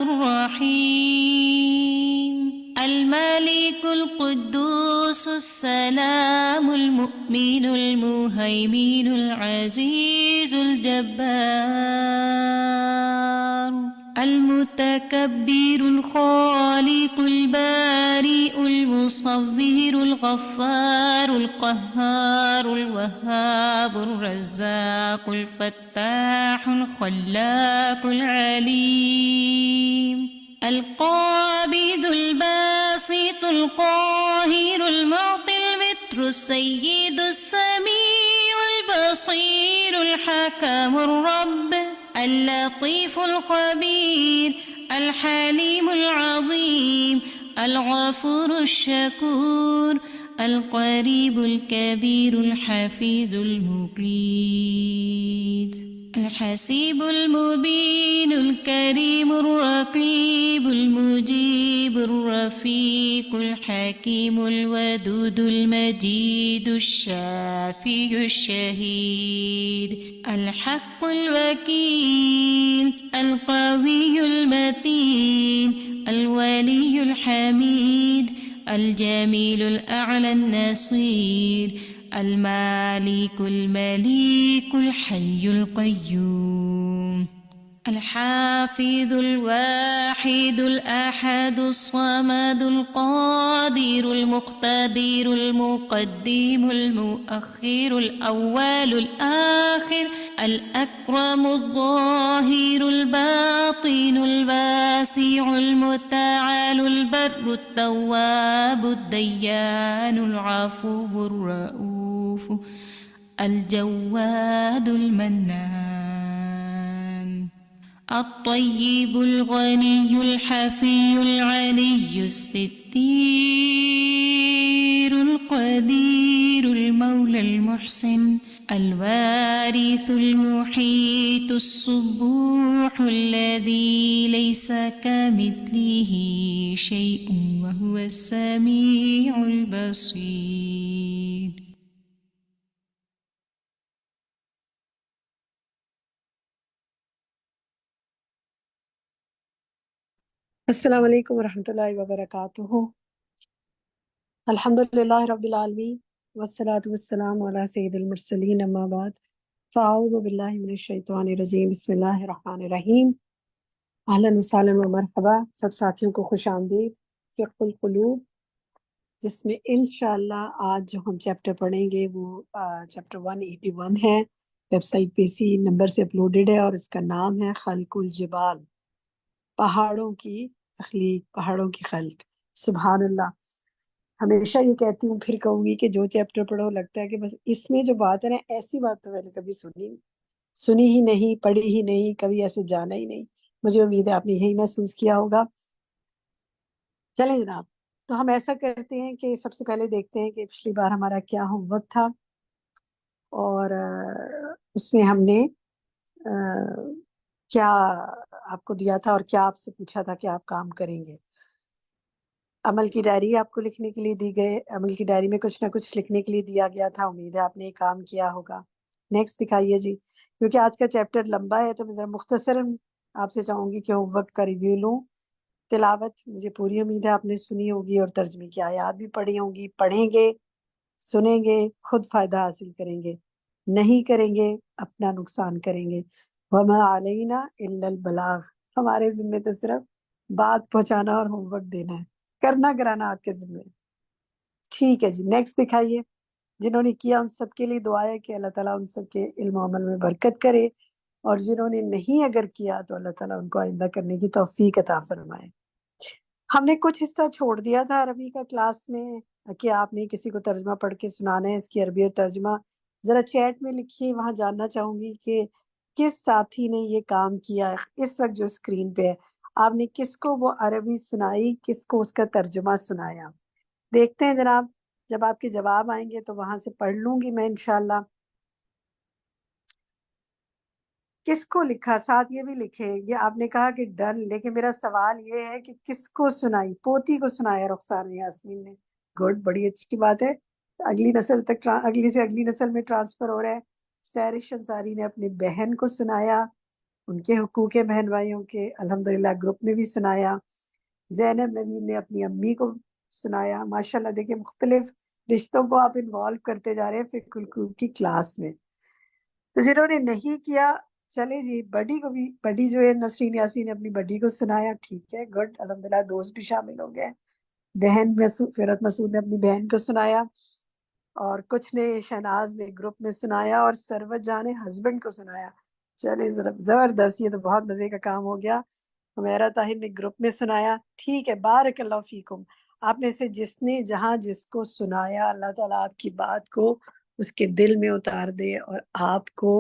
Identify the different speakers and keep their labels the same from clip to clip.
Speaker 1: الرحيم الملك القدوس السلام المؤمن المهيمن العزيز الجبار المتكبر الخالق البارئ المصور الغفار القهار الوهاب الرزاق الفتاح الخلاق العليم القابض الباسط القاهر المعطي المتر السيد السميع البصير الحكم الرب اللطيف الخبير الحليم العظيم الغفور الشكور القريب الكبير الحفيظ المقيت الحسيب المبين الكريم الرقيب المجيب الرفيق الحكيم الودود المجيد الشافي الشهيد الحق الوكيل القوي المتين الولي الحميد الجميل الأعلى النصير المالك المليك الحي القيوم الحافظ الواحد الأحد الصمد القادر المقتدر المقدم المؤخر الأول الآخر الأكرم الظاهر الباطن الواسع المتعال البر التواب الديان العفو الرؤوف الجواد المنان الطيب الغني الحفي العلي الستير القدير المولى المحسن الوارث المحيط الصبوح الذي ليس كمثله شيء وهو السميع البصير.
Speaker 2: السلام علیکم ورحمۃ اللہ وبرکاتہ. الحمدللہ رب العالمین والصلاة والسلام علی سید المرسلین اما بعد فاعوذ باللہ من الشیطان الرجیم بسم اللہ الرحمن الرحیم. اہلاً وسہلاً و مرحبا سب ساتھیوں کو خوش آمدید. فقہ القلوب جس میں انشاءاللہ آج جو ہم چیپٹر پڑھیں گے وہ چیپٹر 181 ہے. ویب سائٹ پہ اسی نمبر سے اپلوڈڈ ہے اور اس کا نام ہے خلق الجبال، پہاڑوں کی تخلیق، پہاڑوں کی خلق. سبحان اللہ. ہمیشہ یہ کہتی ہوں پھر کہوں گی کہ جو چیپٹر پڑھو لگتا ہے کہ بس اس میں جو بات ہے نا، ایسی بات تو میں نے کبھی سنی ہی نہیں، پڑھی ہی نہیں، کبھی ایسے جانا ہی نہیں. مجھے امید ہے آپ نے یہی محسوس کیا ہوگا. چلیں جناب، تو ہم ایسا کرتے ہیں کہ سب سے پہلے دیکھتے ہیں کہ پچھلی بار ہمارا کیا ہوم ورک تھا، اور اس میں ہم نے کیا آپ کو دیا تھا اور کیا آپ سے پوچھا تھا کہ آپ کام کریں گے. عمل کی ڈائری آپ کو لکھنے کے لیے دی گئے، عمل کی ڈائری میں کچھ نہ کچھ لکھنے کے لیے دیا گیا تھا. امید ہے آپ نے یہ کام کیا ہوگا. نیکسٹ دکھائیے جی. کیونکہ آج کا چیپٹر لمبا ہے تو میں ذرا مختصراً آپ سے چاہوں گی کہ ہوم ورک کا ریویو لوں. تلاوت مجھے پوری امید ہے آپ نے سنی ہوگی اور ترجمے کی آیات بھی پڑھی ہوں گی. پڑھیں گے، سنیں گے، خود فائدہ حاصل کریں گے. نہیں کریں گے اپنا نقصان کریں گے. وَمَا عَلَيْنَا إِلَّا الْبَلَاغُ، ہمارے ذمے تو صرف بات پہنچانا اور ہوم ورک دینا ہے، کرنا کرانا آپ کے ذمے. ٹھیک ہے جی، نیکسٹ دکھائیے. جنہوں نے کیا ان سب کے لیے دعا ہے کہ اللہ تعالیٰ ان سب کے علم و عمل میں برکت کرے، اور جنہوں نے نہیں اگر کیا تو اللہ تعالیٰ ان کو آئندہ کرنے کی توفیق عطا فرمائے. ہم نے کچھ حصہ چھوڑ دیا تھا عربی کا کلاس میں کہ آپ نے کسی کو ترجمہ پڑھ کے سنانا ہے. اس کی عربی اور ترجمہ ذرا چیٹ میں لکھیے، وہاں جاننا چاہوں گی کہ کس ساتھی نے یہ کام کیا ہے. اس وقت جو اسکرین پہ ہے آپ نے کس کو وہ عربی سنائی، کس کو اس کا ترجمہ سنایا. دیکھتے ہیں جناب، جب آپ کے جواب آئیں گے تو وہاں سے پڑھ لوں گی میں انشاءاللہ. کس کو لکھا، ساتھ یہ بھی لکھے. یہ آپ نے کہا کہ ڈن، لیکن میرا سوال یہ ہے کہ کس کو سنائی. پوتی کو سنایا رخسان یاسمین نے. گڈ، بڑی اچھی بات ہے. اگلی نسل تک، اگلی سے اگلی نسل میں ٹرانسفر ہو رہا ہے. سیرش انصاری نے اپنی بہن کو سنایا. ان کے حقوق بہن بھائیوں کے الحمدللہ گروپ میں بھی سنایا. زینب نوین نے اپنی امی کو سنایا. ماشاءاللہ دیکھیں مختلف رشتوں کو آپ انوالو کرتے جا رہے ہیں فقہ الحقوق کی کلاس میں. تو جنہوں نے نہیں کیا چلے جی بڑی کو بھی، بڑی جو ہے نسرین یاسین نے اپنی بڑی کو سنایا، ٹھیک ہے گڈ الحمدللہ دوست بھی شامل ہو گئے. بہن فرت مسعود نے اپنی بہن کو سنایا، اور کچھ نے شہناز نے گروپ میں سنایا، اور سروت جان نے ہسبینڈ کو سنایا. چلے زبردست، یہ تو بہت مزے کا کام ہو گیا. حمیرہ طاہر نے گروپ میں سنایا. ٹھیک ہے، بارک اللہ فیکم. آپ میں سے جس نے جہاں جس کو سنایا، اللہ تعالیٰ آپ کی بات کو اس کے دل میں اتار دے اور آپ کو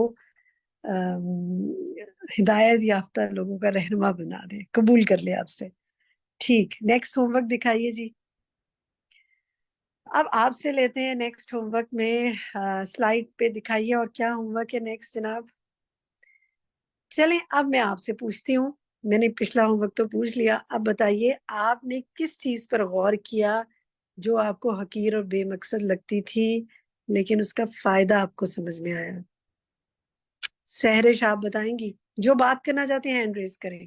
Speaker 2: ہدایت یافتہ لوگوں کا رہنما بنا دے، قبول کر لے آپ سے. ٹھیک، نیکسٹ ہوم ورک دکھائیے جی. اب آپ سے لیتے ہیں نیکسٹ ہوم ورک میں. سلائیڈ پہ دکھائیے اور کیا ہوم ورک ہے نیکسٹ جناب. چلیں اب میں آپ سے پوچھتی ہوں، میں نے پچھلا ہوم ورک تو پوچھ لیا، اب بتائیے آپ نے کس چیز پر غور کیا جو آپ کو حقیر اور بے مقصد لگتی تھی لیکن اس کا فائدہ آپ کو سمجھ میں آیا. سہرش آپ بتائیں گی؟ جو بات کرنا چاہتے ہیں ہینڈ ریز کریں.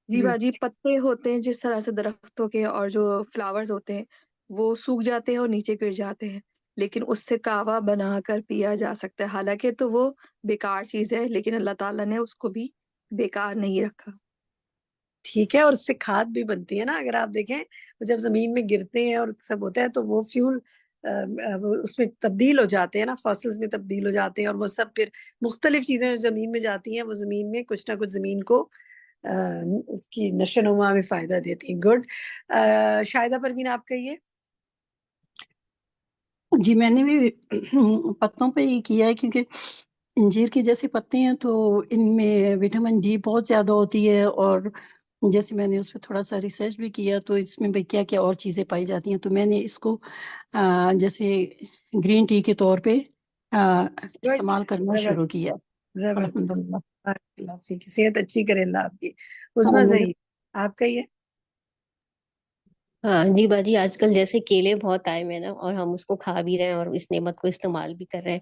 Speaker 3: جی باجی، پتے ہوتے ہیں جس طرح سے درختوں کے اور جو فلاورز ہوتے ہیں وہ سوکھ جاتے ہیں اور نیچے گر جاتے ہیں، لیکن اس سے کہوا بنا کر پیا جا سکتا ہے. حالانکہ تو وہ بیکار چیز ہے، لیکن اللہ تعالیٰ نے اس کو بھی بیکار نہیں رکھا.
Speaker 2: ٹھیک ہے، اور اس سے کھاد بھی بنتی ہے نا. اگر آپ دیکھیں جب زمین میں گرتے ہیں اور سب ہوتا ہے تو وہ فیول اس میں تبدیل ہو جاتے ہیں نا، فاسلز میں تبدیل ہو جاتے ہیں، اور وہ سب پھر مختلف چیزیں جو زمین میں جاتی ہیں وہ زمین میں کچھ نہ کچھ زمین کو اس کی نشو و نما میں فائدہ دیتی ہیں. گڈ. شاہدہ پروین آپ کہیے.
Speaker 4: جی میں نے بھی پتوں پہ ہی کیا ہے، کیونکہ انجیر کی جیسے پتے ہیں تو ان میں وٹامن ڈی بہت زیادہ ہوتی ہے، اور جیسے میں نے اس پہ تھوڑا سا ریسرچ بھی کیا تو اس میں کیا کیا اور چیزیں پائی جاتی ہیں، تو میں نے اس کو جیسے گرین ٹی کے طور پہ استعمال کرنا شروع کیا.
Speaker 2: زبردست.
Speaker 4: الحمدللہ.
Speaker 2: اللہ آپ کی صحت اچھی کرے اللہ آپ کی. عظمیٰ ظہیر آپ کہیے.
Speaker 5: ہاں جی باجی، آج کل جیسے کیلے بہت آئے ہیں نا، اور ہم اس کو کھا بھی رہے ہیں اور اس نعمت کو استعمال بھی کر رہے ہیں.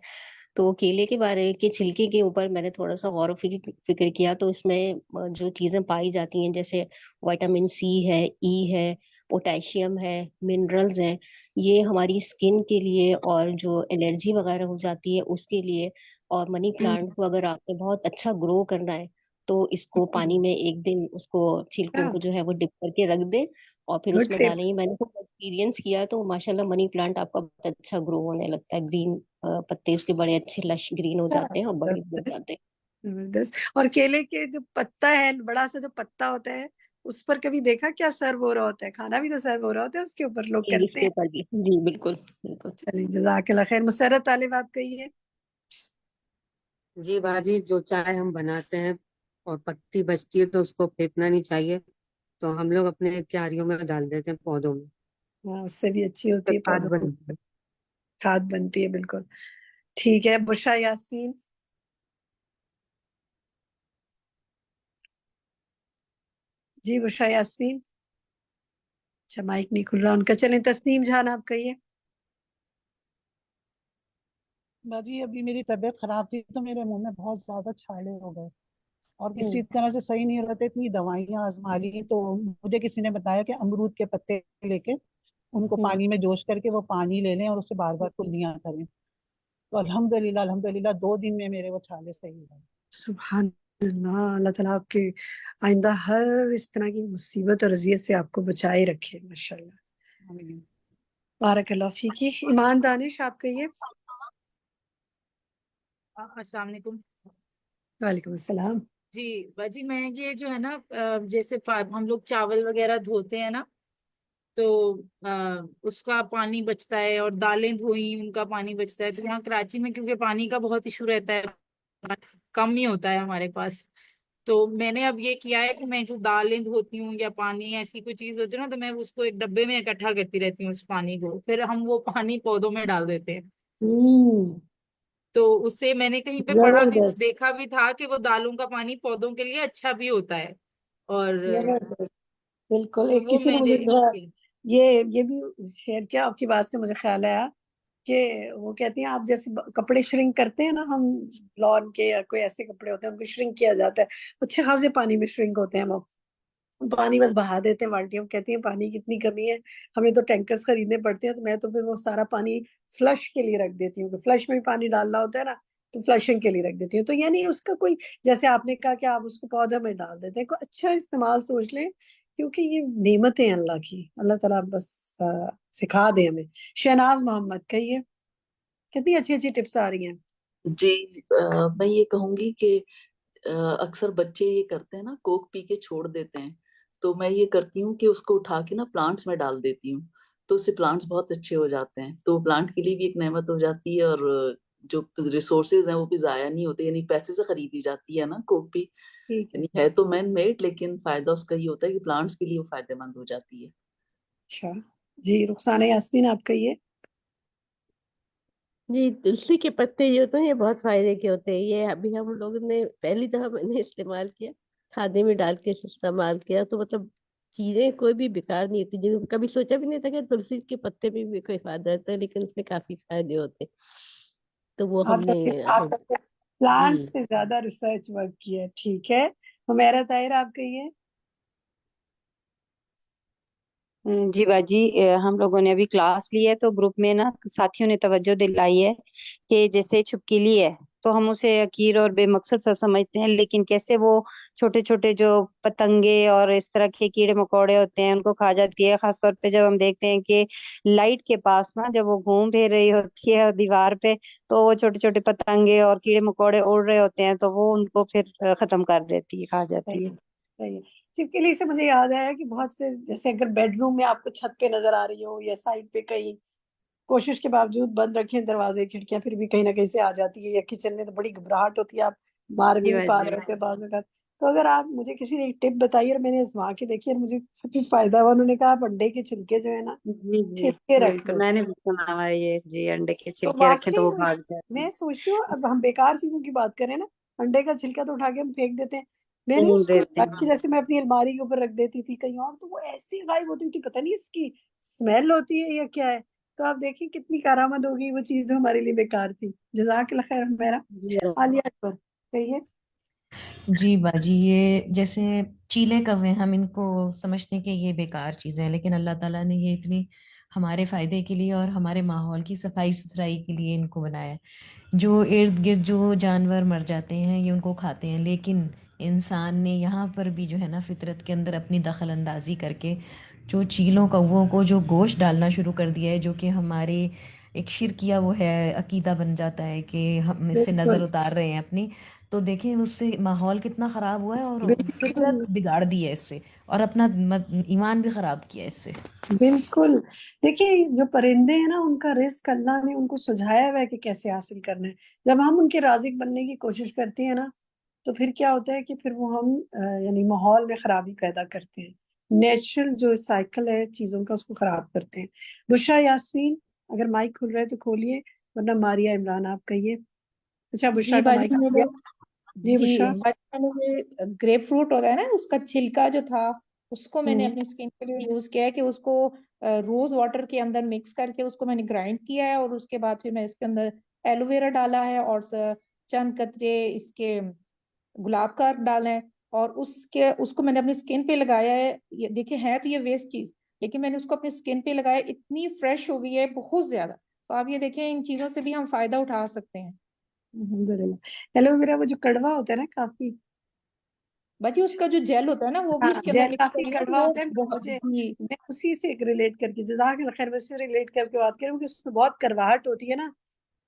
Speaker 5: تو کیلے کے بارے کے چھلکے کے اوپر میں نے تھوڑا سا غور و فکر کیا، تو اس میں جو چیزیں پائی جاتی ہیں جیسے وٹامن سی ہے، ای ہے، پوٹیشیم ہے، منرلز ہیں، یہ ہماری اسکن کے لیے اور جو الرجی وغیرہ ہو جاتی ہے اس کے لیے. اور منی پلانٹ کو اگر آپ نے بہت اچھا گرو کرنا ہے تو اس کو پانی میں ایک دن اس کو چھلکوں کو جو ہے وہ ڈپ کر کے رکھ دیں اور پھر اس میں ڈالیں گے. میں نے خود ایکسپیرینس کیا تو ماشاءاللہ منی پلانٹ آپ کا بہت اچھا گرو ہونے لگتا ہے. گرین پتے اس کے بڑے اچھے لش گرین ہو جاتے ہیں اور بڑے ہو جاتے ہیں.
Speaker 2: زبردست. اور کیلے کے جو پتا ہے، بڑا سا جو پتا ہوتا ہے، اس پر کبھی دیکھا کیا سرو ہو رہا ہوتا ہے؟ کھانا بھی تو سرو ہو رہا ہوتا ہے اس کے اوپر، لوگ
Speaker 5: اس
Speaker 2: کرتے
Speaker 5: کے
Speaker 2: ہیں.
Speaker 5: اوپر بھی جی بالکل بالکل.
Speaker 2: چلیے جزاک اللہ خیر. مسرت طالب آپ کہیے.
Speaker 6: جی باجی، جو چائے ہم بناتے ہیں اور پتی بچتی ہے تو اس کو پھینکنا نہیں چاہیے، تو ہم لوگ اپنے کیاریوں میں ڈال دیتے ہیں پودوں میں.
Speaker 2: ہاں اس سے بھی اچھی ہوتی ہے،
Speaker 6: کھاد
Speaker 2: پودوں میں
Speaker 6: بنتی ہے.
Speaker 2: کھاد بنتی ہے. بالکل ٹھیک ہے. بشرا یاسمین. جی بشرا یاسمین. اچھا مائک نہیں کھل رہا ان کا. چلیں تسنیم جان آپ کہیے.
Speaker 7: باجی ابھی میری طبیعت خراب تھی تو میرے منہ میں بہت زیادہ چھالے ہو گئے اور کسی طرح سے صحیح نہیں ہو رہے تھے. اتنی دوائیاں آزما لی تو مجھے کسی نے بتایا کہ امرود کے پتے لے کے ان کو پانی میں جوش کر کے وہ پانی لے لیں اور اسے بار بار کلیاں کریں. تو الحمدللہ 2 دن میں میرے وہ چھالے صحیح ہوئے.
Speaker 2: سبحان اللہ. اللہ تعالیٰ آپ کے آئندہ ہر اس طرح کی مصیبت اور اذیت سے آپ کو بچائے رکھے. ماشاءاللہ.
Speaker 7: آمین.
Speaker 2: بارک اللہ فیکی. ایمان دانش آپ کہیے.
Speaker 8: السلام علیکم.
Speaker 2: وعلیکم السلام.
Speaker 8: جی باجی، میں یہ جو ہے نا جیسے ہم لوگ چاول وغیرہ دھوتے ہیں نا تو اس کا پانی بچتا ہے، اور دالیں دھوئی ان کا پانی بچتا ہے. تو یہاں کراچی میں کیونکہ پانی کا بہت ایشو رہتا ہے، کم ہی ہوتا ہے ہمارے پاس، تو میں نے اب یہ کیا ہے کہ میں جو دالیں دھوتی ہوں یا پانی ایسی کوئی چیز ہوتی ہے نا تو میں اس کو ایک ڈبے میں اکٹھا کرتی رہتی ہوں اس پانی کو، پھر ہم وہ پانی پودوں میں ڈال دیتے ہیں. تو اس سے میں نے کہیں پہ پڑھا بھی،
Speaker 2: زبردست.
Speaker 8: دیکھا بھی تھا کہ وہ دالوں کا پانی پودوں کے لیے اچھا بھی ہوتا ہے. اور
Speaker 2: زبردست. بالکل.
Speaker 8: تو
Speaker 2: ایک
Speaker 8: وہ
Speaker 2: کسی نے
Speaker 8: میں
Speaker 2: مجھے
Speaker 8: نے
Speaker 2: یہ بھی شیئر کیا. آپ کی بات سے مجھے خیال آیا کہ وہ کہتی ہیں آپ جیسے کپڑے شرنک کرتے ہیں نا ہم لان کے یا کوئی ایسے کپڑے ہوتے ہیں ان کو شرنک کیا جاتا ہے، اچھے خاصے پانی میں شرنک ہوتے ہیں وہ پانی بس بہا دیتے ہیں بالٹیوں، کہتی ہیں پانی کی اتنی کمی ہے ہمیں تو ٹینکرز خریدنے پڑتے ہیں، تو میں تو پھر وہ سارا پانی فلش کے لیے رکھ دیتی ہوں کہ فلش میں بھی پانی ڈالنا ہوتا ہے نا تو فلشنگ کے لیے رکھ دیتی ہوں. تو یعنی اس کا کوئی جیسے آپ نے کہا کہ آپ اس کو پودے میں ڈال دیتے ہیں، کوئی اچھا استعمال سوچ لیں کیونکہ یہ نعمتیں اللہ کی، اللہ تعالیٰ بس سکھا دے ہمیں. شہناز محمد کہیے کتنی اچھی اچھی ٹپس آ رہی ہیں.
Speaker 9: جی میں یہ کہوں گی کہ اکثر بچے یہ کرتے ہیں نا کوک پی کے چھوڑ دیتے ہیں، تو میں یہ کرتی ہوں کہ اس کو اٹھا کے نا پلانٹس میں ڈال دیتی ہوں، تو اس سے پلانٹس بہت اچھے ہو جاتے ہیں، تو پلانٹ کے لیے بھی ایک نعمت ہو جاتی ہے اور جو ریسورسز ہیں وہ بھی ضائع نہیں ہوتے، یعنی پیسے سے خریدی جاتی ہے نا کوک پی،
Speaker 2: ٹھیک ہے.
Speaker 9: یعنی ہے تو مین میڈ لیکن فائدہ اس کا یہ ہوتا ہے کہ پلانٹس کے لیے وہ فائدہ مند ہو جاتی ہے.
Speaker 2: اچھا جی رخسانہ یاسمین آپ کہیے.
Speaker 10: جی تلسی کے پتے جو ہوتے ہیں یہ بہت فائدے کے ہوتے ہیں. یہ ابھی ہم لوگوں نے پہلی دفعہ میں نے استعمال کیا، کھانے میں ڈال کے استعمال کیا، تو مطلب چیزیں کوئی بھی بیکار نہیں ہوتی. جو کبھی سوچا بھی نہیں تھا کہ تلسی کے پتے میں بھی کوئی فائدہ ہوتا ہے، لیکن اس میں کافی فائدے ہوتے ہیں. تو وہ ہم
Speaker 2: آپ
Speaker 10: نے جی
Speaker 2: پلانٹس پہ زیادہ ریسرچ ورک کیا ہے. ٹھیک ہے حمیرہ طاہر آپ کہیے.
Speaker 11: جی باجی ہم لوگوں نے ابھی کلاس لی ہے تو گروپ میں نا ساتھیوں نے توجہ دلائی ہے کہ جیسے چھپکلی ہے تو ہم اسے حقیر اور بے مقصد سا سمجھتے ہیں، لیکن کیسے وہ چھوٹے چھوٹے جو پتنگے اور اس طرح کے کیڑے مکوڑے ہوتے ہیں ان کو کھا جاتی ہے. خاص طور پہ جب ہم دیکھتے ہیں کہ لائٹ کے پاس نا جب وہ گھوم پھر رہی ہوتی ہے دیوار پہ تو وہ چھوٹے چھوٹے پتنگے اور کیڑے مکوڑے اڑ رہے ہوتے ہیں تو وہ ان کو پھر ختم کر دیتی ہے، کھا جاتی ہے.
Speaker 2: صحیح ہے. چھپکلی سے مجھے یاد آیا کہ بہت سے جیسے اگر بیڈ روم میں آپ کو چھت پہ نظر آ رہی ہو یا سائڈ پہ کہیں کوشش کے باوجود بند رکھیں دروازے کھڑکیاں پھر بھی کہیں نہ کہیں سے آ جاتی ہے، یا کچن میں تو بڑی گھبراہٹ ہوتی ہے آپ مار بھی
Speaker 11: جی
Speaker 2: نہیں پا
Speaker 11: باجی
Speaker 2: رہے ہوتے بعض اوقات. تو اگر آپ مجھے کسی نے ایک ٹپ بتائی اور میں نے آزما کے دیکھی اور مجھے کافی فائدہ ہوا، انہوں نے کہا آپ انڈے کے چھلکے جو ہے نا
Speaker 11: جی جی
Speaker 2: چھلکے رکھ
Speaker 11: بالکل
Speaker 2: دیں
Speaker 11: میں نے بھی سنا ہوا ہے یہ. جی انڈے کے
Speaker 2: تو
Speaker 11: چھلکے رکھیں تو
Speaker 2: واقعی
Speaker 11: وہ بھاگ جاتے ہیں.
Speaker 2: میں سوچتی ہوں اب ہم بیکار چیزوں کی بات کریں نا، انڈے کا چھلکا تو اٹھا کے ہم پھینک دیتے ہیں، میں نے اس کو
Speaker 11: دیتے
Speaker 2: رکھ کے
Speaker 11: ہیں.
Speaker 2: جیسے میں اپنی الماری کے اوپر رکھ دیتی تھی کہیں اور تو وہ ایسی غائب ہوتی تھی، پتہ نہیں اس کی اسمیل ہوتی ہے یا کیا ہے. تو آپ دیکھیں کتنی کارآمد ہوگی وہ چیز جو ہمارے لیے بیکار تھی. جزاک اللہ خیر میرا.
Speaker 11: جی
Speaker 2: عالیہ اکبر کہیے.
Speaker 12: جی باجی یہ جیسے چیلے کوے ہم ان کو سمجھتے ہیں کہ یہ بیکار چیزیں ہیں، لیکن اللہ تعالیٰ نے یہ اتنی ہمارے فائدے کے لیے اور ہمارے ماحول کی صفائی ستھرائی کے لیے ان کو بنایا ہے. جو ارد گرد جو جانور مر جاتے ہیں یہ ان کو کھاتے ہیں، لیکن انسان نے یہاں پر بھی جو ہے نا فطرت کے اندر اپنی دخل اندازی کر کے جو چیلوں کووں کو جو گوشت ڈالنا شروع کر دیا ہے، جو کہ ہمارے ایک شرکیہ وہ ہے عقیدہ بن جاتا ہے کہ ہم اس سے نظر
Speaker 2: بالکل
Speaker 12: اتار رہے ہیں اپنی، تو دیکھیں اس سے ماحول کتنا خراب ہوا ہے اور
Speaker 2: بالکل
Speaker 12: فطرت بگاڑ دی ہے اس سے، اور اپنا ایمان بھی خراب کیا ہے اس سے.
Speaker 2: بالکل. دیکھیں جو پرندے ہیں نا ان کا رزق اللہ نے ان کو سجھایا ہوا ہے کہ کیسے حاصل کرنا ہے. جب ہم ان کے رازق بننے کی کوشش کرتے ہیں نا تو پھر کیا ہوتا ہے کہ پھر وہ ہم یعنی ماحول میں خرابی پیدا کرتے ہیں، نیچرل جو سائیکل ہے چیزوں کا اس کو خراب کرتے ہیں. بشرا یاسمین اگر مائک کھل رہا ہے تو کھولیے، ورنہ ماریا عمران آپ کہیے. اچھا بشرا
Speaker 13: جی
Speaker 2: کا
Speaker 13: باجی
Speaker 2: مائک
Speaker 13: میں
Speaker 2: کھل
Speaker 13: نے
Speaker 2: گیا. جی
Speaker 13: جی
Speaker 2: بشرا.
Speaker 13: باجی میں نے یہ گریپ فروٹ ہوتا ہے نا اس کا چھلکا جو تھا اس کو میں نے اپنی اسکن کے لیے یوز کیا ہے کہ اس کو روز واٹر کے اندر مکس کر کے اس کو میں نے گرائنڈ کیا ہے اور اس کے بعد پھر میں اس کے اندر ایلو ویرا ڈالا ہے اور چند قطرے اس کے گلاب کا ڈالا ہے اور اس کو میں نے اپنی اسکن پہ لگایا ہے. یہ دیکھیں ہے تو یہ ویسٹ چیز لیکن میں نے اس کو اپنی اسکن پہ لگایا، اتنی فریش ہو گئی ہے بہت زیادہ. تو آپ یہ دیکھیں ان چیزوں سے بھی ہم فائدہ اٹھا سکتے ہیں.
Speaker 2: الحمدللہ. ایلو ویرا وہ جو کڑوا ہوتا ہے نا کافی،
Speaker 13: باجی اس کا جو جیل ہوتا ہے نا وہ بھی
Speaker 2: ہاں
Speaker 13: اس کے اندر
Speaker 2: جیل
Speaker 13: مکس
Speaker 2: کافی
Speaker 13: کریں گے
Speaker 2: کڑوا
Speaker 13: وہ
Speaker 2: ہوتا ہے.
Speaker 13: بہت
Speaker 2: مجھے
Speaker 13: جی
Speaker 2: میں اسی سے ریلیٹ کر کے جزاک اللہ خیر سے ریلیٹ کر کے بات کروں کہ اس میں بہت کرواہٹ ہوتی ہے نا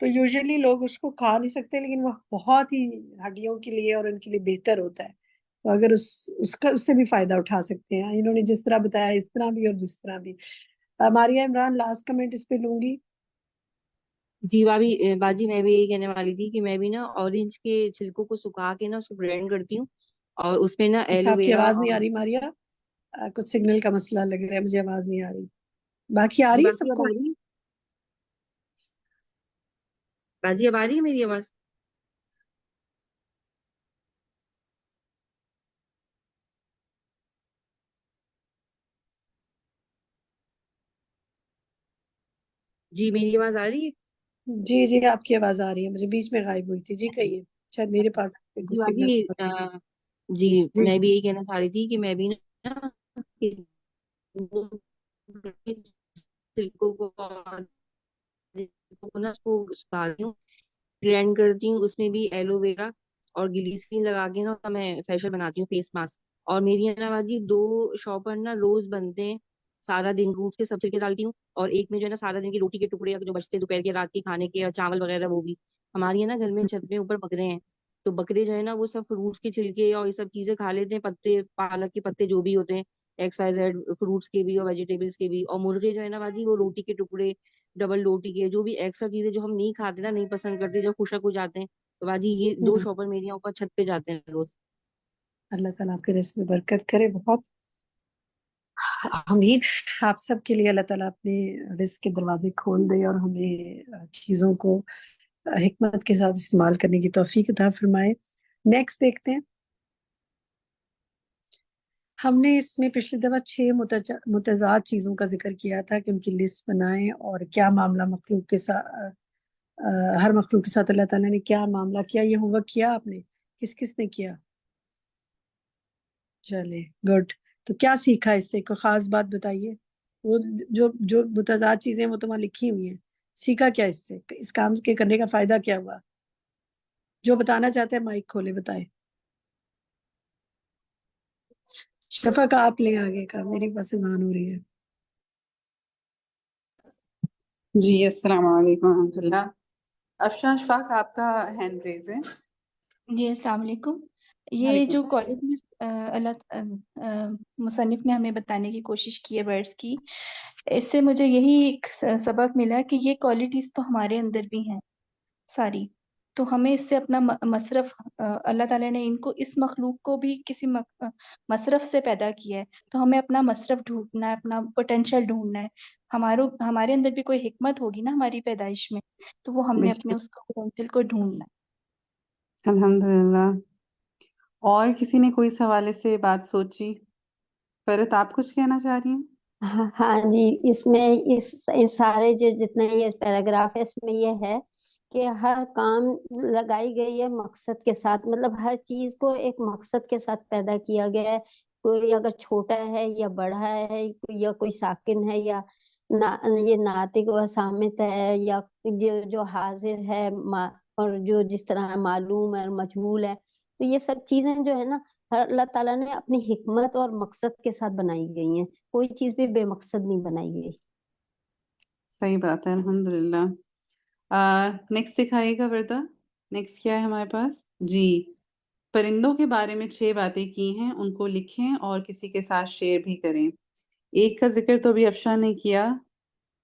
Speaker 2: تو یوزلی لوگ اس کو کھا نہیں سکتے، لیکن وہ بہت ہی ہڈیوں کے لیے اور ان کے لیے بہتر ہوتا ہے. تو اگر اس سے بھی فائدہ اٹھا سکتے ہیں انہوں نے جس طرح بتایا اس طرح بھی اور دوسری طرح بھی. ماریہ عمران لاسٹ کمنٹ اس پہ لوں گی.
Speaker 6: جی باجی میں بھی یہی کہنے والی تھی کہ میں بھی نا اورنج کے چھلکوں کو سکھا کے نا اس کو گرائنڈ کرتی ہوں اور اس میں نا
Speaker 2: اچھا
Speaker 6: ایلو
Speaker 2: آپ کی
Speaker 6: ویرا
Speaker 2: آواز نہیں
Speaker 6: اور
Speaker 2: آ رہی ماریہ، کچھ سگنل کا مسئلہ لگ رہا ہے، مجھے آواز نہیں آ رہی. باقی آ
Speaker 6: جی
Speaker 2: رہی ہے
Speaker 6: باجی
Speaker 2: سب
Speaker 6: اب
Speaker 2: کو؟
Speaker 6: آ رہی ہے؟ باجی اب آ رہی ہے میری آواز؟ جی میری آواز آ رہی ہے؟
Speaker 2: جی جی آپ کی آواز آ رہی ہے، مجھے بیچ میں غائب ہوئی تھی. جی کہیے، شاید میرے پاس پہ
Speaker 6: جی
Speaker 2: کوئی سگنل.
Speaker 6: باجی جی
Speaker 2: جی
Speaker 6: میں بھی یہی کہنا چاہ رہی تھی کہ میں بھی نا چھلکوں کو اور اس کو سکھاتی ہوں، گرینڈ کرتی ہوں، اس میں بھی ایلو ویرا اور گلیسرین لگا کے نا میں فیشیل بناتی ہوں، فیس ماسک. اور میری ہے نا باجی 2 شاپر نا روز بنتے ہیں سارا دن، روز کے سب چھلکے ڈالتی ہوں، اور ایک میں جو ہے نا سارا دن کی روٹی کے ٹکڑے جو بچتے ہیں دوپہر کے رات کے کھانے کے اور چاول وغیرہ وہ بھی. ہماری ہے نا گھر میں چھت میں اوپر بکرے ہیں، تو بکرے جو ہے نا وہ سب فروٹس کے چھلکے اور یہ سب چیزیں کھا لیتے ہیں، پتے پالک کے پتے جو بھی ہوتے ہیں ایکس وائی زیڈ فروٹس کے بھی اور ویجیٹیبلس کے بھی. اور مرغے جو ہے نا باجی وہ روٹی کے ٹکڑے، ڈبل روٹی کے جو بھی ایکسٹرا چیزیں جو ہم نہیں کھاتے نا، نہیں پسند کرتے، جو خشک ہو جاتے ہیں، تو باجی یہ 2 شاپر میرے یہاں اوپر چھت پہ جاتے ہیں روز.
Speaker 2: اللہ تعالیٰ آپ کے رزق میں برکت کرے. بہت امید آپ سب کے لیے اللہ تعالیٰ اپنے رزق کے دروازے کھول دے اور ہمیں چیزوں کو حکمت کے ساتھ استعمال کرنے کی توفیق عطا فرمائے. نیکسٹ دیکھتے ہیں. ہم نے اس میں پچھلی دفعہ 6 متضاد چیزوں کا ذکر کیا تھا کہ ان کی لسٹ بنائیں، اور کیا معاملہ مخلوق کے ساتھ، ہر مخلوق کے ساتھ اللہ تعالیٰ نے کیا معاملہ کیا. یہ ہوم ورک کیا آپ نے؟ کس نے کیا؟ چلے گڈ. تو کیا سیکھا اس سے؟ کوئی خاص بات بتائیے. وہ جو متضاد چیزیں وہ تو وہاں لکھی ہوئی ہیں، سیکھا کیا اس سے؟ اس کام کے کرنے کا فائدہ کیا ہوا؟ جو بتانا چاہتے ہیں مائک کھولے بتائیں. شفق آپ لیں آگے کا، میری بس اذان ہو رہی ہے.
Speaker 14: جی السلام علیکم ورحمۃ اللہ. افشاں اشفاق آپ کا ہینڈ ریز ہے.
Speaker 15: جی السلام علیکم. یہ
Speaker 14: وعلیکم
Speaker 15: جو
Speaker 14: السلام.
Speaker 15: کوالٹیز مصنف نے ہمیں بتانے کی کوشش کی ہے ورڈز کی، اس سے مجھے یہی ایک سبق ملا کہ یہ کوالٹیز تو ہمارے اندر بھی ہیں ساری، تو ہمیں اس سے اپنا مصرف، اللہ تعالیٰ نے ان کو اس مخلوق کو بھی کسی مصرف سے پیدا کیا ہے، تو ہمیں اپنا مصرف ڈھونڈنا ہے، اپنا پوٹینشیل ڈھونڈنا ہے. ہمارے اندر بھی کوئی حکمت ہوگی نا ہماری پیدائش میں، تو وہ ہم نے اپنے اس کو پوٹینشیل کو ڈھونڈنا ہے.
Speaker 14: الحمدللہ. اور کسی نے کوئی اس حوالے سے بات سوچی؟ فرت آپ کچھ کہنا چاہ رہی ہیں؟
Speaker 10: ہاں جی، اس میں اس سارے جتنے یہ پیراگراف ہے، اس میں یہ ہے کہ ہر کام لگائی گئی ہے مقصد کے ساتھ، مطلب ہر چیز کو ایک مقصد کے ساتھ پیدا کیا گیا ہے. کوئی اگر چھوٹا ہے یا بڑا ہے یا کوئی ساکن ہے یا یہ ناطق و صامت ہے یا جو حاضر ہے اور جو جس طرح معلوم ہے اور مجہول ہے، تو یہ سب چیزیں جو ہے نا اللہ تعالیٰ نے اپنی حکمت اور مقصد کے ساتھ بنائی گئی ہیں. کوئی چیز بھی بے مقصد نہیں بنائی گئی.
Speaker 14: صحیح بات ہے، الحمدللہ. نیکسٹ دکھائیے گا وردہ. نیکسٹ کیا ہے ہمارے پاس؟ جی، پرندوں کے بارے میں 6 باتیں کی ہیں، ان کو لکھیں اور کسی کے ساتھ شیئر بھی کریں. ایک کا ذکر تو ابھی افشاں نے کیا،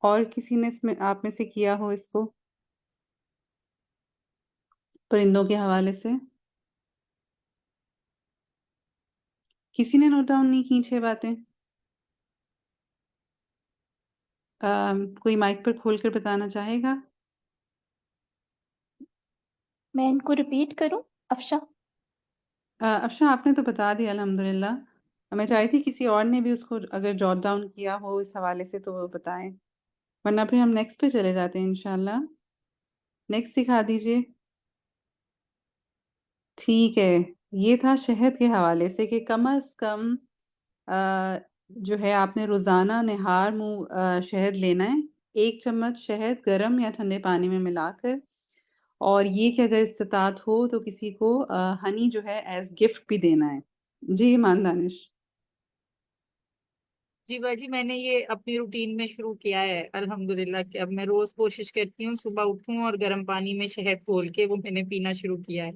Speaker 14: اور کسی نے اس میں آپ میں سے کیا ہو اس کو پرندوں کے حوالے سے؟ کسی نے نوٹ ڈاؤن نہیں کی 6 باتیں؟ کوئی مائک پر کھول کر بتانا چاہے گا؟
Speaker 15: میں ان کو ریپیٹ کروں افشا؟
Speaker 14: افشاں آپ نے تو بتا دیا الحمدللہ. میں چاہی تھی کسی اور نے بھی اس کو اگر جوٹ ڈاؤن کیا ہو اس حوالے سے تو وہ بتائیں، ورنہ پھر ہم نیکسٹ پہ چلے جاتے ہیں انشاءاللہ. نیکسٹ دکھا دیجیے. ٹھیک ہے، یہ تھا شہد کے حوالے سے کہ کم از کم جو ہے آپ نے روزانہ نہار منہ شہد لینا ہے. 1 چمچ شہد گرم یا ٹھنڈے پانی میں ملا کر، اور یہ کہ اگر استطاعت ہو تو کسی کو ہنی جو ہے ایز گفٹ بھی دینا ہے. جی ایمان دانش.
Speaker 8: جی باجی میں نے یہ اپنی روٹین میں شروع کیا ہے الحمدللہ، کہ اب میں روز کوشش کرتی ہوں صبح اٹھوں اور گرم پانی میں شہد گھول کے وہ میں نے پینا شروع کیا ہے.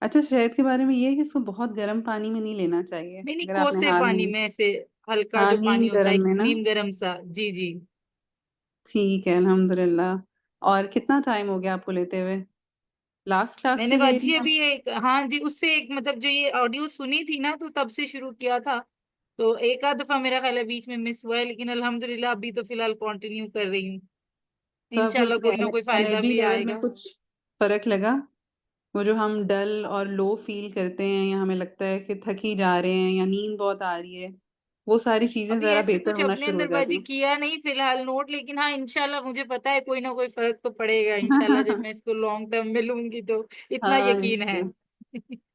Speaker 14: اچھا، شہد کے بارے میں یہ ہے کہ اس کو بہت گرم پانی میں نہیں لینا چاہیے.
Speaker 8: نہیں
Speaker 14: اگر آپ
Speaker 8: کوسے
Speaker 14: نہار
Speaker 8: پانی
Speaker 14: منہ،
Speaker 8: میں سے ہلکا
Speaker 14: ہاں
Speaker 8: جو
Speaker 14: نیم
Speaker 8: پانی ہوتا ہے
Speaker 14: گرم میں نا.
Speaker 8: نیم گرم سا. جی جی.
Speaker 14: ٹھیک ہے الحمدللہ. اور کتنا ٹائم ہو گیا آپ کو لیتے ہوئے؟ لاسٹ کلاس
Speaker 8: میں
Speaker 14: سے
Speaker 8: نے
Speaker 14: لے رہی
Speaker 8: باجی
Speaker 14: ہیں؟
Speaker 8: ابھی ہاں جی اس سے ایک مطلب جو یہ آڈیو سنی تھی نا تو تب سے شروع کیا تھا، تو ایک آدھ دفعہ میرا خیال ہے بیچ میں مس ہوا ہے، لیکن الحمدللہ ابھی تو فی الحال کنٹینیو کر رہی ہوں.
Speaker 14: تو آپ کو
Speaker 8: انشاءاللہ کوئی نہ کوئی فائدہ
Speaker 14: انرجی
Speaker 8: بھی
Speaker 14: لیول
Speaker 8: آئے
Speaker 14: میں
Speaker 8: گا.
Speaker 14: کچھ فرق لگا؟ وہ جو ہم ڈل اور لو فیل کرتے ہیں یا ہمیں لگتا ہے کہ تھکی جا رہے ہیں یا نیند بہت آ رہی ہے، وہ ساری چیزیں
Speaker 8: ابھی
Speaker 14: ذرا
Speaker 8: ایسے
Speaker 14: بہتر
Speaker 8: کچھ
Speaker 14: ہونا
Speaker 8: اپنے
Speaker 14: شروع ہو
Speaker 8: اندر
Speaker 14: جاتی
Speaker 8: باجی کیا نہیں فی الحال نوٹ، لیکن ہاں انشاءاللہ مجھے پتا ہے کوئی نہ کوئی فرق تو پڑے گا انشاءاللہ جب
Speaker 14: ہیں
Speaker 8: میں اس کو لانگ ٹرم میں لوں گی تو، اتنا
Speaker 14: ہاں
Speaker 8: یقین ہے۔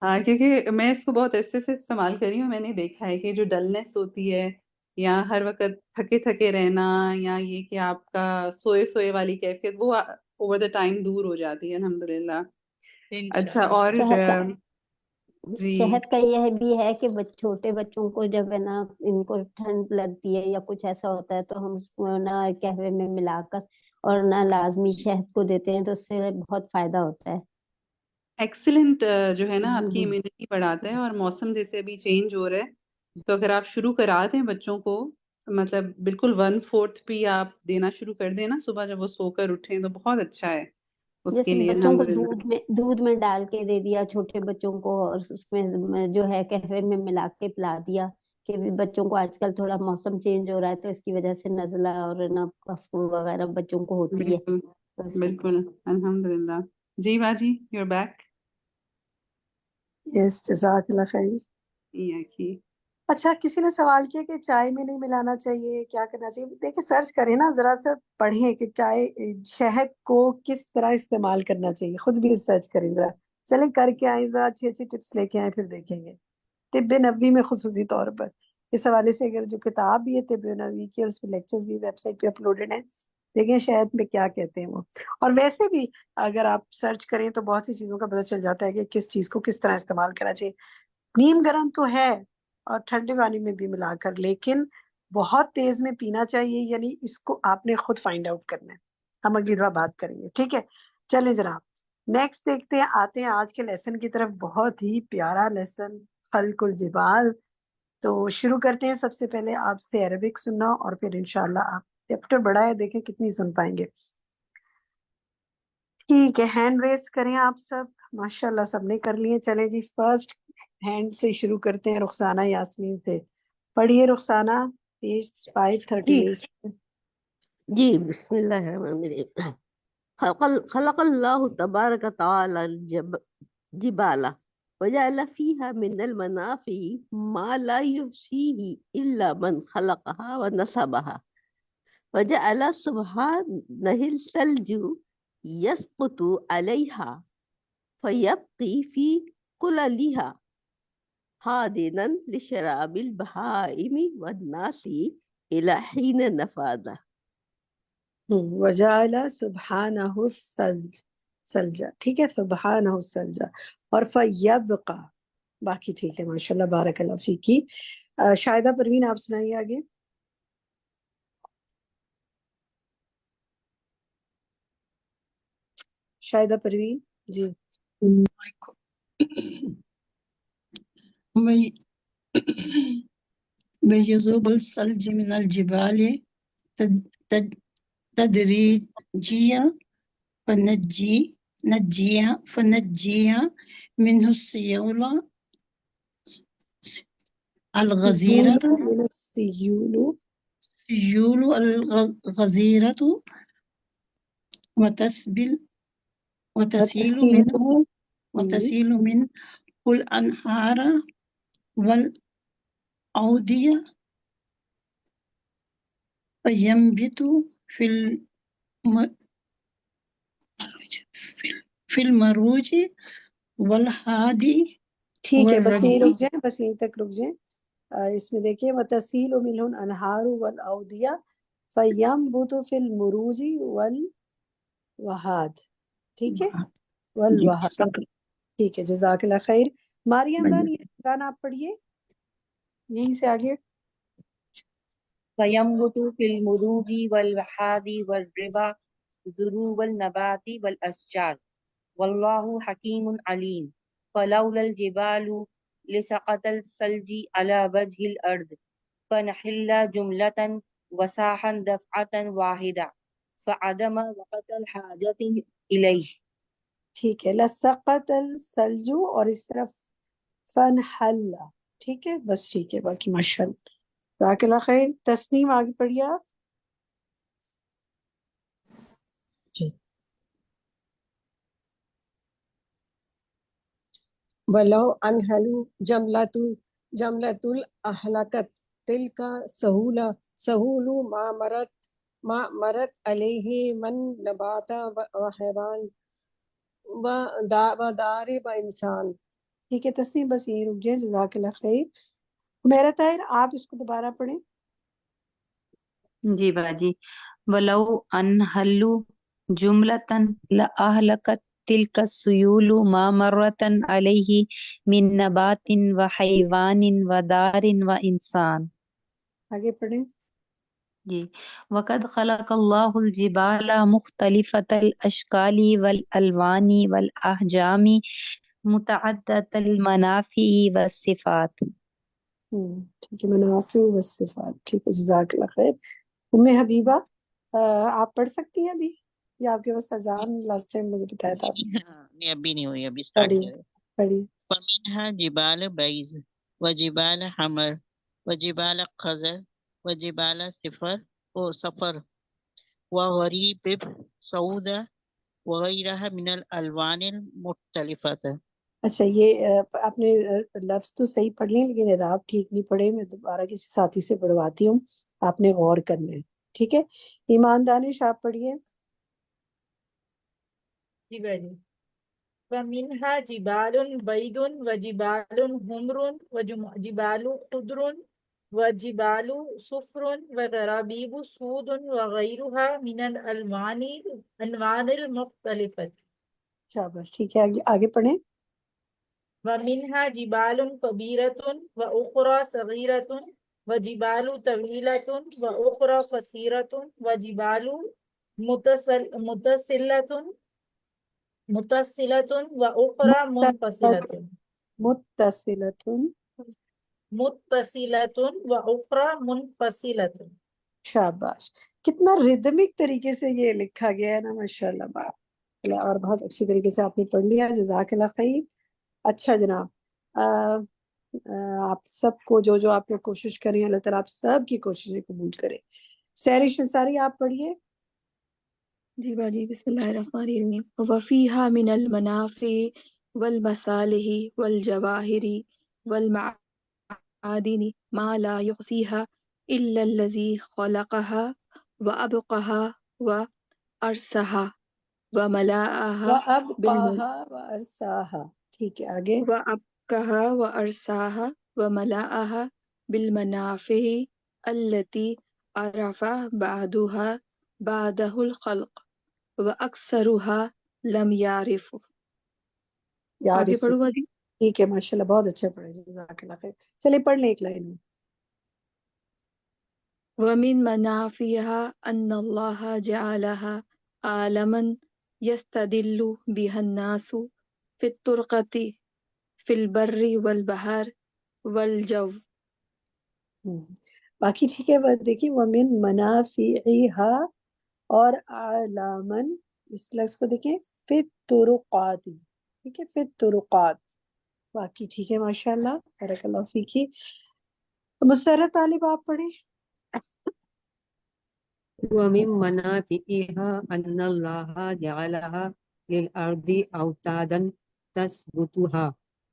Speaker 14: ہاں، کیونکہ میں اس کو بہت عرصے سے استعمال کر رہی ہوں، میں نے دیکھا ہے کہ جو ڈلنس ہوتی ہے یا ہر وقت تھکے تھکے رہنا یا یہ کہ آپ کا سوئے سوئے والی کیفیت وہ اوور دا ٹائم دور ہو جاتی ہے الحمدللہ۔ اچھا،
Speaker 8: انشاءاللہ۔
Speaker 14: اور
Speaker 11: صحت کا
Speaker 14: جی
Speaker 11: صحت کا یہ بھی ہے کہ چھوٹے بچوں کو جب ہے نا ان کو ٹھنڈ لگتی ہے یا کچھ ایسا ہوتا ہے تو ہم اس کو نا قہوے میں ملا کر اور نہ لازمی شہد کو دیتے ہیں تو اس سے بہت فائدہ ہوتا ہے۔
Speaker 14: ایکسیلنٹ جو ہے نا آپ کی امیونٹی بڑھاتا ہے، اور موسم جیسے ابھی چینج ہو رہا ہے تو اگر آپ شروع کرا دیں بچوں کو، مطلب بالکل 1/4 بھی آپ دینا شروع کر دیں نا صبح جب وہ سو کر اٹھیں تو بہت اچھا ہے اس کے
Speaker 11: جیسے
Speaker 14: لیے
Speaker 11: بچوں کو
Speaker 14: الحمدللہ۔
Speaker 11: دودھ میں ڈال کے دے دیا چھوٹے بچوں کو، اور اس میں جو ہے قہوے میں ملا کے پلا دیا، کہ بچوں کو آج کل تھوڑا موسم چینج ہو رہا ہے تو اس کی وجہ سے نزلہ اور نا کف وغیرہ بچوں کو ہوتی ہے
Speaker 14: بالکل
Speaker 11: تو اس میں
Speaker 14: بالکل الحمدللہ۔ جی باجی، یو آر بیک۔
Speaker 2: یس، جزاک اللہ خیر۔
Speaker 14: کی
Speaker 2: اچھا، کسی نے سوال کیا کہ چائے میں نہیں ملانا چاہیے، کیا کرنا چاہیے؟ دیکھیں سرچ کریں نا، ذرا سا پڑھیں کہ چائے شہد کو کس طرح استعمال کرنا چاہیے، خود بھی سرچ کریں ذرا، چلیں کر کے آئیں، ذرا اچھی اچھی ٹپس لے کے آئیں، پھر دیکھیں گے طب نبوی میں خصوصی طور پر اس حوالے سے اگر جو کتاب بھی ہے طب نبوی کی اور اس پہ لیکچرز بھی ویب سائٹ پہ اپلوڈڈ ہیں، دیکھیں شہد میں کیا کہتے ہیں وہ۔ اور ویسے بھی اگر آپ سرچ کریں تو بہت سی چیزوں کا پتہ چل جاتا ہے کہ کس چیز کو کس طرح استعمال کرنا چاہیے۔ نیم گرم تو ہے اور ٹھنڈے پانی میں بھی ملا کر، لیکن بہت تیز میں پینا چاہیے یعنی اس کو آپ نے خود فائنڈ آؤٹ کرنا ہے، ہم اگلی دفعہ بات کریں گے، ٹھیک ہے؟ چلیں جناب نیکسٹ دیکھتے ہیں، آتے ہیں آج کے لیسن کی طرف، بہت ہی پیارا لیسن خلق الجبال۔ تو شروع کرتے ہیں، سب سے پہلے آپ سے عربک سننا اور پھر انشاءاللہ آپ چیپٹر بڑا ہے، دیکھیں کتنی سن پائیں گے۔ ٹھیک ہے، ہینڈ ریز کریں آپ سب، ماشاءاللہ سب نے کر لیے۔ چلے جی، فرسٹ ہینڈ سے شروع کرتے ہیں، رخسانہ یاسمین سے، پڑھیے رخسانہ، پیج 538۔
Speaker 10: جی بسم اللہ الرحمن الرحیم۔ خلق اللہ تبارک تعالی الجبال وجعل فيها من المنافع ما لا يحصيه إلا من خلقها ونصبها وجعل سبحانه الثلج يسقط عليها فيبقي في قللها حاضنا لشراب البهائم والناس إلى حين نفاذ۔
Speaker 2: وجعل سبحانہ الثلج، سلجا، ٹھیک ہے، سبحانہ الثلج، اور فیبقا، باقی ٹھیک ہے، ماشاءاللہ بارک اللہ فیکی۔ شاہدہ پروین آپ سنائیے آگے۔ شاہدہ پروین جی۔
Speaker 4: ويذوب الثلج من الجبال تدريجيا فنجيا منه السيول الغزيرة
Speaker 2: من السيول
Speaker 4: الغزيرة وتسيل من الأنهار والأودية فينبت في المروج والهادي
Speaker 2: ٹھیک ہے، بس یہیں
Speaker 4: والربيع۔
Speaker 2: رک جائیں، بس یہیں تک رک جائیں۔ اس میں دیکھیے وَتَسِيلُ مِنْهُ الْأَنْهَارُ وَالْأَوْدِيَةُ فَيَنْبُتُ فِي الْمُرُوجِ وَالْوَهَادِ، ٹھیک ہے،
Speaker 4: جی
Speaker 2: والوہاد، ٹھیک ہے، جزاک اللہ خیر۔ ماریہ عمران، یہ عمران آپ پڑھیے یہیں سے آگے۔
Speaker 6: فينبت في المروج والوحاد والربا ذروب النبات والأشجار والله حكيم عليم فلولا الجبال لسقط الثلج على وجه الأرض فنحل جملة وساحا دفعة واحدة فعدم وقت الحاجة إليه۔
Speaker 2: ٹھیک ہے، لسقط الثلج، اور اس طرف فنحل، ٹھیک ہے، بس ٹھیک ہے، باقی ماشاءاللہ جزاک اللہ خیر۔ تسنیم آگے پڑھیے آپ۔
Speaker 16: ولو انہلو جملۃ الأہلکت تلك سهول ما مرت عليه من نبات وحيوان ودار وإنسان.
Speaker 2: ٹھیک ہے تسنیم، بس یہیں رک جائیں، جزاک اللہ خیر. میرا طاہر آپ اس کو دوبارہ پڑھیں.
Speaker 11: جی باجی. ولو انحلوا جملة لأهلكت تلك السيول ما مرة عليه من نبات وحيوان ودار وإنسان.
Speaker 2: آگے پڑھیں.
Speaker 11: جی. وقد خلق الله الجبال مختلفة الأشكال والألوان والأحجام متعددة المنافع والصفات.
Speaker 2: ٹھیک ہے، منافع و صفات. ٹھیک ہے، جزاک اللہ خیر. ام حبیبہ آپ پڑھ سکتی ہیں ابھی، یا آپ کے پاس اذان لاسٹ ٹائم مجھے بتایا تھا آپ نے؟
Speaker 17: نہیں ابھی نہیں ہوئی، ابھی اسٹارٹ
Speaker 2: پڑھیے
Speaker 17: کرے.
Speaker 2: پڑھیے.
Speaker 17: فمنها جبال بیض وجبال حمر وجبال خضر وجبال صفر وغریب سودا وغیرها من الالوان المختلفة.
Speaker 2: اچھا، یہ آپ نے لفظ تو صحیح پڑھ لیں لیکن اعراب ٹھیک نہیں پڑھے. میں دوبارہ کسی ساتھی سے پڑھواتی ہوں، آپ نے غور کرنا ہے. ٹھیک ہے. ایمان دانش آپ پڑھیے.
Speaker 8: جی بھائی. فمنها جبال بيض وجبال حمر وجبال خضر وجبال صفر وغرابيب سود وغيرها من الألوان المختلفة.
Speaker 2: شاباش، ٹھیک ہے، آگے پڑھیں.
Speaker 8: ومنها جبال كبيرة وأخرى صغيرة وجبال طويلة وأخرى قصيرة وجبال متصلة وأخرى منفصلة وأخرى منفصلة.
Speaker 2: شاباش، کتنا ردمک طریقے سے یہ لکھا گیا ہے نا، ماشاءاللہ. اور بہت اچھی طریقے سے آپ نے پڑھ لیا، جزاک اللہ خیر. اچھا جناب، آپ سب کو جو آپ لوگ کوشش کریں، اللہ تعالیٰ آپ سب کی کوششیں قبول کرے. سحرش انصاری آپ پڑھیے.
Speaker 3: جی باجی. بسم اللہ الرحمن الرحیم. وفیہا من المنافع والمصالح والجواہر والمعادن ما لا يحصیہا الا الذی خلقہا وابقاہا وارساہا وملأہا
Speaker 2: وَأَبْقَاهَا وَأَرْسَاهَا. ٹھیک ہے، آگے.
Speaker 3: وأبقاها وأرساها وملأها بالمنافع التي عرف بعده الخلق وأكثرها لم يعرف. آگے
Speaker 2: یارف.
Speaker 3: پڑھوں باجی.
Speaker 2: ٹھیک ہے، ماشاءاللہ بہت اچھا پڑھے، جزاک اللہ خیر. چلیے پڑھ لیں ایک لائن میں.
Speaker 3: ومن منافعها أن الله جعلها عالما يستدل بها الناس في الطرقة في البر والبحر والجو.
Speaker 2: باقی ٹھیک ہے. دیکھیے وَمِن مَنَافِعِهَا اور عَلَامًا، اس لفظ کو دیکھیں، فِي الطُّرُقَاتِ. ٹھیک ہے، فِي الطُّرُقَات. باقی ٹھیک ہے، ماشاءاللہ، بارک اللہ فیکی. مسرت طالب آپ پڑھیں.
Speaker 6: ومن منافعها أن الله جعلها للأرض أوتادا تثبتها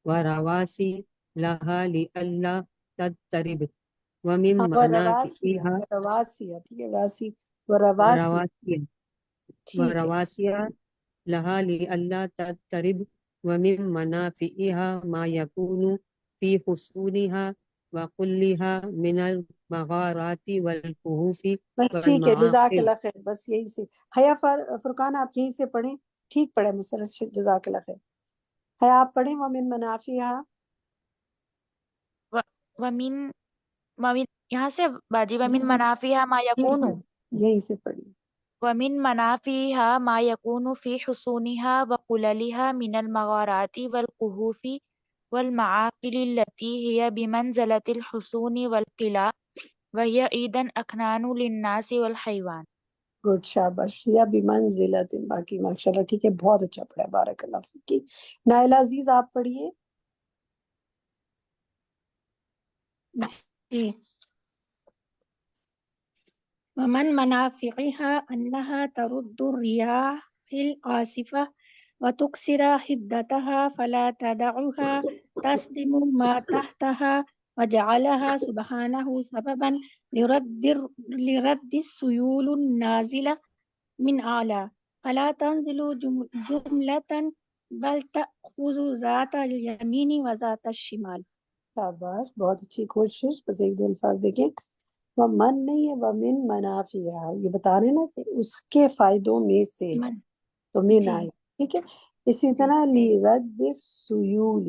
Speaker 6: ورواسي لها لئلا تضطرب. ومن
Speaker 2: وَرَوَاسِيَ،
Speaker 6: منافعها
Speaker 2: وَرَوَاسِيَ. ٹھیک ہے، واسی وَرَوَاسِيَ. ٹھیک ہے.
Speaker 6: ورواسي لها لئلا تضطرب. ومن منافعها ما يكون في حصولها وكلها من المغارات والكهوف
Speaker 2: بس ٹھیک ہے، جزاک
Speaker 6: والمعاقل.
Speaker 2: اللہ خیر. بس یہی سے. حیا فرقان آپ یہیں سے پڑھیں. ٹھیک پڑھے مسرت، جزاک اللہ خیر. حیا آپ پڑھیں. وَمِن مَنَافِعِهَا.
Speaker 18: ومن یہاں سے باجی.
Speaker 2: جی
Speaker 18: ومن
Speaker 2: جی
Speaker 18: منافعها ما
Speaker 2: جی
Speaker 18: يكون.
Speaker 2: جی، یہیں سے پڑھیے.
Speaker 18: ومن منافعها ما يكون في حصونها وقللها من المغارات والكهوف والمعاقل التي هي بمنزلة الحصون والقلاع وهي أيضا أكنان للناس والحيوان.
Speaker 2: گڈ، شاباش. یا بمنزلت. باقی ماشاءاللہ ٹھیک ہے، بہت اچھا پڑھا ہے، بارک اللہ فیکی. نائلہ عزیز آپ پڑھیے.
Speaker 13: جی. ومن منافعها أنها ترد الرياح العاصفة وتكسر حدتها فلا تدعها تصدم ما تحتها
Speaker 19: وجعلها سبحانه سببا لرد السيول النازلة من أعلى فلا تنزل جملة بل تأخذ ذات اليمين وذات الشمال.
Speaker 2: شاباش، بہت اچھی کوشش. بس ایک دو الفاظ دیکھیں. وہ من نہیں ہے، وہ من منافعہ، یہ بتا رہے نا کہ اس کے فائدوں میں سے
Speaker 19: من
Speaker 2: تو من
Speaker 19: جی
Speaker 2: آئے. ٹھیک ہے. اسی
Speaker 19: جی
Speaker 2: طرح لی رد سیول،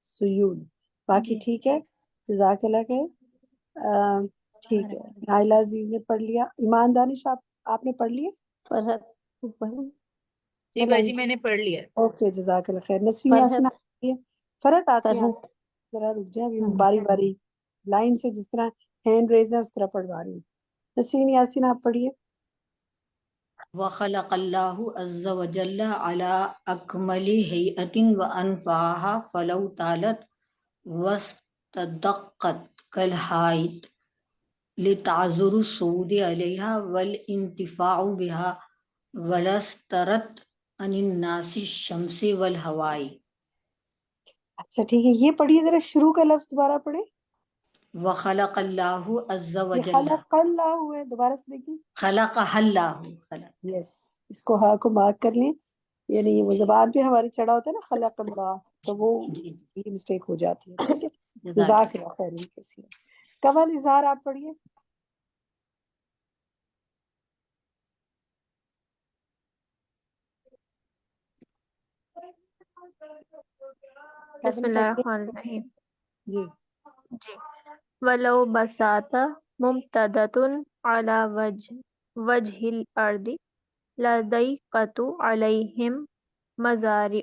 Speaker 2: سیول. باقی
Speaker 19: جی
Speaker 2: ٹھیک ہے. جزاک اللہ خیر. ٹھیک ہے. نائلہ عزیز نے پڑھ لیا. ایمان دانش آپ نے پڑھ لیا؟
Speaker 10: فرحت پڑھ
Speaker 8: جی باجی میں نے پڑھ لیا.
Speaker 2: اوکے جزاک اللہ خیر. نسرین یاسین
Speaker 10: فرحت
Speaker 2: آپ فرحت آتے ہیں آپ
Speaker 10: فرحت
Speaker 2: ذرا رک جائیں. ابھی میں باری باری لائن سے جس طرح ہینڈ ریز ہے اس طرح پڑھوا رہی ہوں. نسرین یاسین آپ پڑھیے.
Speaker 20: وخلق اللہ عز وجل على اکمل ہیئت وانفعها فلو طالت واستدقت کالحائط لتعذر الصعود علیها والانتفاع بها ولاسترت عن الناس الشمس والہواء.
Speaker 2: اچھا ٹھیک ہے. یہ پڑھیے ذرا شروع کا لفظ دوبارہ پڑھے.
Speaker 20: وخلق اللہ عز
Speaker 2: یہ
Speaker 20: وجل،
Speaker 2: خلق اللہ ہے. دوبارہ سے دیکھیں.
Speaker 20: خلق اللہ،
Speaker 2: یس، اس کو ہا کو مارک کر لیں. یعنی وہ زبان پہ ہماری چڑھا ہوتا ہے نا خلق اللہ، تو وہ یہ مسٹیک ہو جاتی ہے. ٹھیک ہے. جزاک اللہ خیر کثیر. کمل اظہار آپ پڑھیے.
Speaker 21: بسم اللہ الرحمن الرحیم.
Speaker 2: جی
Speaker 21: جی. ولو بساط ممتدۃ علی وجہ الارض لضیقت علیہم مزارع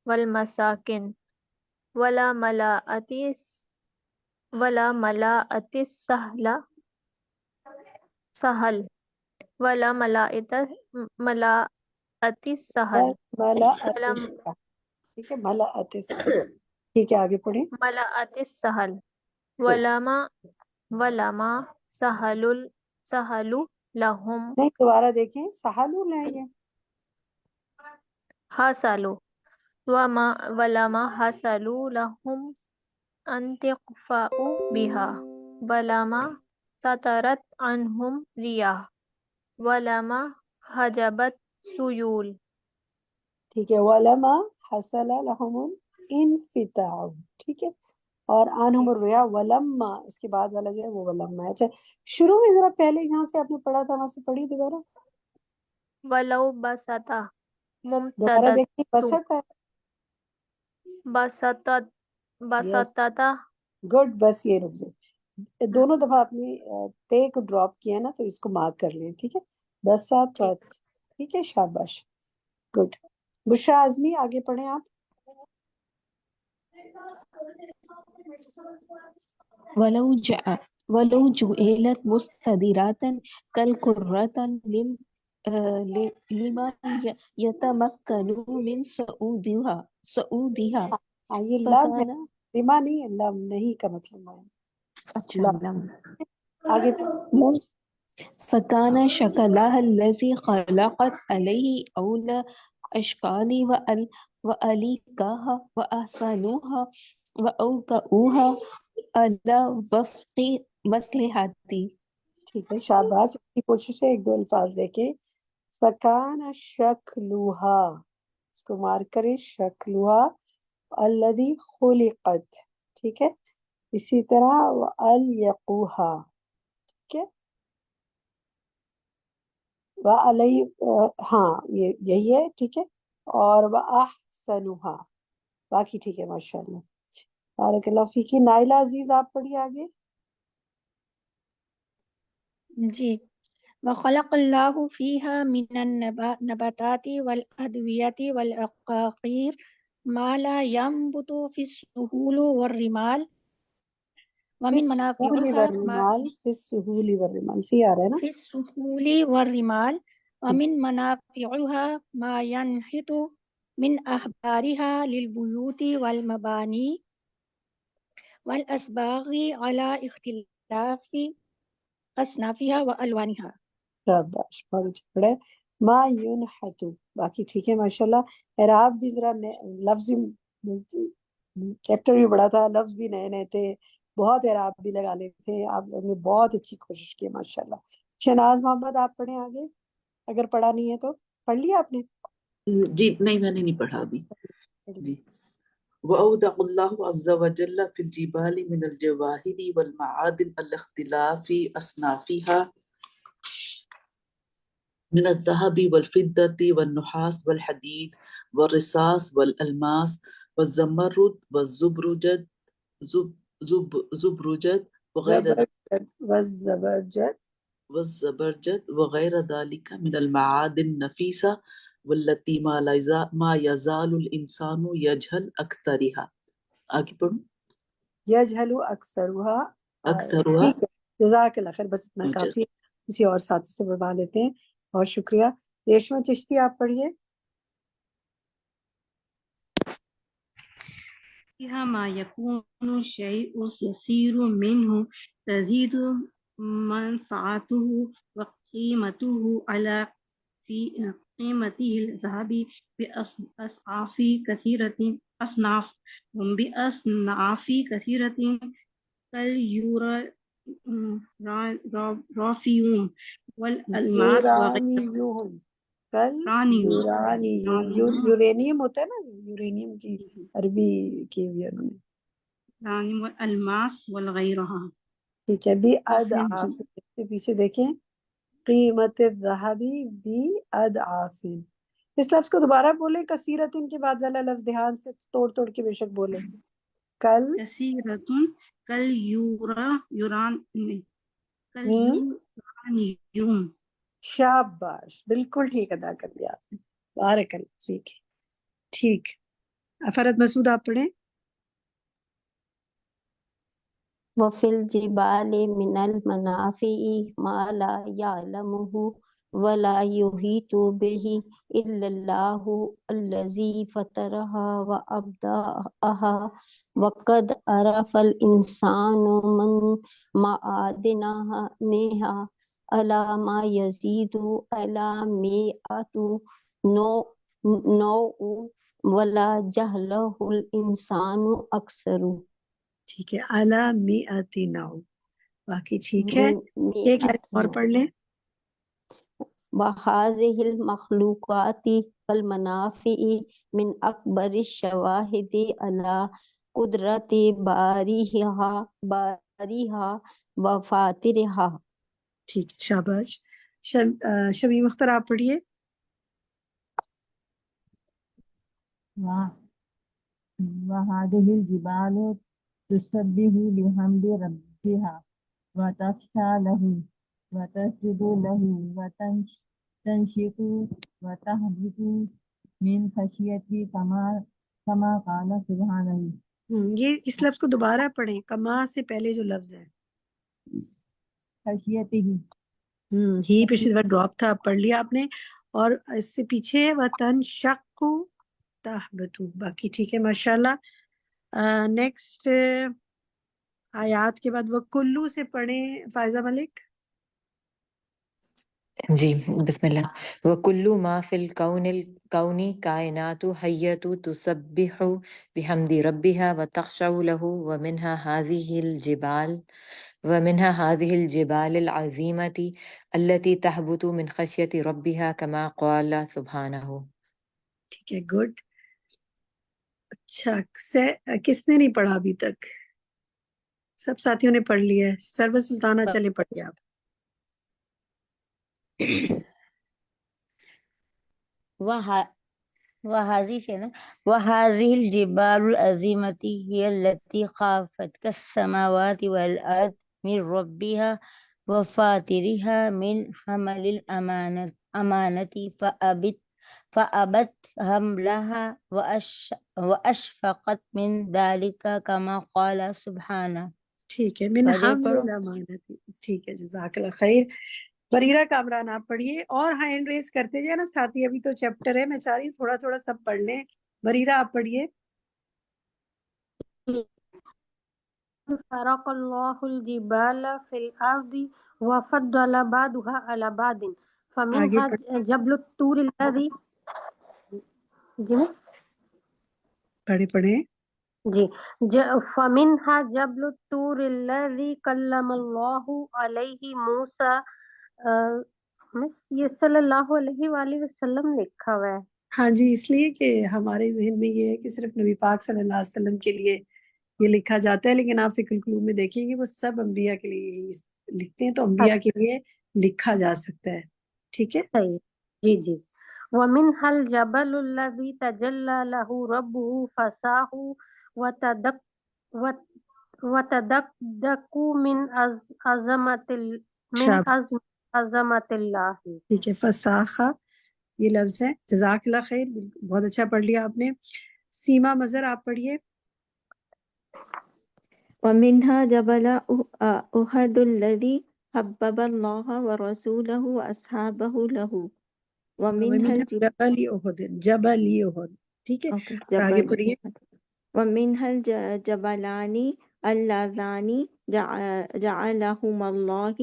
Speaker 21: والمساکن ولا ملاءت سہل ولا ملاءت سہل
Speaker 2: ملأت
Speaker 21: ولا
Speaker 2: السحل. ٹھیک ہے. ملأت السحل. ٹھیک ہے آگے پڑھیں.
Speaker 21: ملاءت سہل ولما سہل لہم
Speaker 2: نہیں دوبارہ دیکھیں. سہل ہے یہ.
Speaker 21: حاصلوا ولما حاصلوا لهم أن تقفأوا بها ولما سترت عنهم رياح ولما حجبت سيول.
Speaker 2: ٹھیک ہے. ولما حصل لهم الانفتاح. ٹھیک ہے. اور عنہم الرياح ولما اس کے بعد والا جو ہے وہ ولما ہے. اچھا شروع میں ذرا پہلے یہاں سے آپ نے پڑھا تھا وہاں سے پڑھی دوبارہ.
Speaker 21: ولو بسط
Speaker 2: دوبارہ
Speaker 21: ممتدۃ
Speaker 2: دیکھیں. بسط ہے.
Speaker 21: بسطت
Speaker 2: یس
Speaker 21: بسطتا
Speaker 2: گڈ. بس یہ رک جائے. دونوں دفعہ آپ نے تے کو ڈراپ کیا نا تو اس کو مارک کر لیں. ٹھیک ہے. بسط.
Speaker 21: ٹھیک.
Speaker 2: ٹھیک ہے. شاباش. گڈ. بشرا اعظمی آگے پڑھیں آپ.
Speaker 22: ولو جعلت مستديرة كالكرة لمن يتمكن من صعودها
Speaker 2: یہ لم ہے. لما نہیں ہے. لم نہیں کا مطلب ہے.
Speaker 22: اچھا
Speaker 2: لم.
Speaker 22: لم
Speaker 2: آگے
Speaker 22: فكان شكلها الذي خلقت عليه أولى أشكال وأليكها وأحسنوها وأوكؤوها على وفق مصلحتي.
Speaker 2: ٹھیک ہے. شاباش. کی کوشش ہے. ایک دو الفاظ دیکھیں. فکان شکلوہا اس کو مارک کریں. شکلوہا الذی خلقت. ٹھیک ہے. اسی طرح وَأَلْيَقُوہا. ٹھیک ہے. وَعَلَيْ ہاں یہی ہے. ٹھیک ہے. اور وَأَحْسَنُوہا. باقی ٹھیک ہے. ماشاءاللہ. بارک اللہ فیکی. نائلہ عزیز آپ پڑھیے آگے.
Speaker 19: جی. وخلق اللہ فیہا من النباتات والأدویة والعقاقیر ما لا ينبت في السهول والرمال ومن منافعها ما
Speaker 2: فی السہول والرمال. فی آ رہا ہے نا.
Speaker 19: في السهول والرمال ومن منافعها ما ينحت من أحبارها للبيوت والمباني والأسباغ على اختلاف أصنافها وألوانها.
Speaker 2: شاباش. بہت اچھا پڑھا ہے. ما ینحتو. باقی ٹھیک ہے. ماشاءاللہ. اعراب بھی ذرا لفظ چیپٹر بھی بڑا تھا, لفظ بھی نئے نئے تھے, بہت اعراب بھی لگا لیتے تھے. آپ لوگوں نے بہت اچھی کوشش کی ماشاءاللہ. شہناز محمد آپ پڑھیں آگے, اگر پڑھا نہیں ہے تو. پڑھ لیا آپ نے؟
Speaker 9: جی نہیں, میں نے نہیں پڑھا ابھی. جی. وأودع الله عز وجل في الجبال من الجواهر والمعادن الاختلاف أصنافها من الذهب والفضة والنحاس والحديد والرصاص والألماس والزمرد والزبرجد زبرجد وغير والزبرجد وغير ذلك من المعادن النفيسة والتي ما يزال الإنسان يجهل أكثرها. آگے پڑھوں.
Speaker 2: یجہل اکثرها.
Speaker 9: أكثرها.
Speaker 2: ٹھیک ہے, جزاک اللہ خیر, بس اتنا کافی ہے. کسی اور ساتھی سے بڑھا دیتے ہیں. بہت شکریہ. ریشما چشتی آپ پڑھیے.
Speaker 1: فيها ما يكون الشيء يسير منه تزيد منفعته وقيمته على في قيمته الذهب بأصناف كثيرة كاليورانيوم والألماس
Speaker 2: یورانیوم. یورانیم ہوتا ہے نا, یورانیم کی عربی کی ہوئی ہے انہوں نے.
Speaker 1: والألماس والغيرها.
Speaker 2: ٹھیک ہے. بھی اضعاف سے پیچھے دیکھیں, قیمت الذهبی بھی اضعاف. اس لفظ کو دوبارہ بولیں, کثیرتن کے بعد والا لفظ دھیان سے توڑ توڑ کے بے شک بولیں. کل
Speaker 1: کثیرتن کلیورانیوم.
Speaker 2: شاباش, بالکل ٹھیک ادا کر لیا آپ نے, بارک اللہ فیک. ٹھیک. فرد مسعود آپ پڑھیں.
Speaker 10: وفي الجبال من المنافع ما لا يعلمه ولا يحيط به إلا الله الذي فطرها وأبدأها وقد عرف الإنسان من معادنها على ما يزيد على 100 نوع ولا جهله الإنسان أكثر.
Speaker 2: ٹھیک ہے. اعلی مئتی نو. باقی ٹھیک ہے. ایک لائن اور پڑھ لیں.
Speaker 10: وهذه المخلوقات والمنافع من أكبر الشواهد على قدرة باريها وفاطرها.
Speaker 2: ٹھیک ہے, شاباش. شمیم اختر آپ پڑھیے.
Speaker 5: وهذه الجبال تسبح بحمد ربها وتخشى له وتسجد له وتنشق وتهبط من خشيته كما قال سبحانه.
Speaker 2: یہ اس لفظ کو دوبارہ پڑھیں, کما سے پہلے جو لفظ ہے
Speaker 5: خشیته.
Speaker 2: ہی پیچھے ڈراپ تھا, پڑھ لیا آپ نے. اور اس سے پیچھے وتنشق تہبط. باقی ٹھیک ہے ماشاءاللہ. نیکسٹ آیات کے بعد وہ کلو سے پڑھیں فائزہ ملک.
Speaker 23: جی بسم اللہ. وَكُلُّ مَا فِي الْكَوْنِ كَائِنَاتُ حَيَّةٌ تُسَبِّحُ بِحَمْدِ رَبِّهَا وَتَخْشَعُ لَهُ وَمِنْهَا هَذِهِ الْجِبَالِ الْعَظِيمَةِ الَّتِي تَهْبُطُ مِنْ خَشْيَةِ رَبِّهَا كَمَا قَالَ سُبْحَانَهُ.
Speaker 2: ٹھیک ہے, گڈ. اچھا, کس نے نہیں پڑھا ابھی تک؟ سب ساتھیوں نے پڑھ لیا ہے. سرور سلطانہ چلے پڑھیے آپ.
Speaker 10: وهذه الجبال العظيمة هي التي خافت كالسماوات والأرض من ربها وفاطرها من حمل الأمانة فأبت حملها وأشفقت من ذلك كما قال سبحانه.
Speaker 2: ٹھیک ہے. من حمل الامانت. ٹھیک ہے, جزاک اللہ خیر. بریرہ کامران آپ پڑھیے. اور ہینڈ ریز کرتے جائے نا ساتھی, ابھی تو چیپٹر ہے, میں چاہ رہی ہوں تھوڑا تھوڑا سب پڑھ لیں. بریرہ آپ پڑھیے.
Speaker 21: فرق الله الجبال في الأرض وفضل بعضها على بعض فمنها جبل الطور الذي
Speaker 2: پڑھے.
Speaker 21: جی فمنها جبل الطور الذي كلم الله علیہ موسیٰ مس یہ صلی اللہ علیہ وآلہ وسلم لکھا ہوا ہے.
Speaker 2: ہاں جی، اس لیے کہ ہمارے ذہن میں یہ ہے کہ صرف نبی پاک صلی اللہ علیہ وسلم کے لیے یہ لکھا جاتا ہے، لیکن آپ فکر القلوب میں دیکھیں گے وہ سب انبیاء کے لیے ہی لکھتے ہیں، تو انبیاء کے لیے لکھا جا سکتا ہے. ٹھیک ہے،
Speaker 21: صحیح. جی جی. ومنها الجبل الذي تجلى له ربه فساه وتدك وتدكدك من
Speaker 2: شاباش.
Speaker 21: عظمت اللہ.
Speaker 2: ٹھیک ہے، فساخہ یہ لفظ ہے. جزاک اللہ خیر، بہت اچھا پڑھ لیا آپ نے. سیما مظہر آپ پڑھیے.
Speaker 22: ومنها جبل أحد الذي حبب الله ورسوله وأصحابه له ومنها
Speaker 2: جبل احد، جبل احد. ٹھیک ہے، اور آگے
Speaker 22: جبل
Speaker 2: پڑھیے.
Speaker 22: ومنها الجبلان اللذان جعلهما الله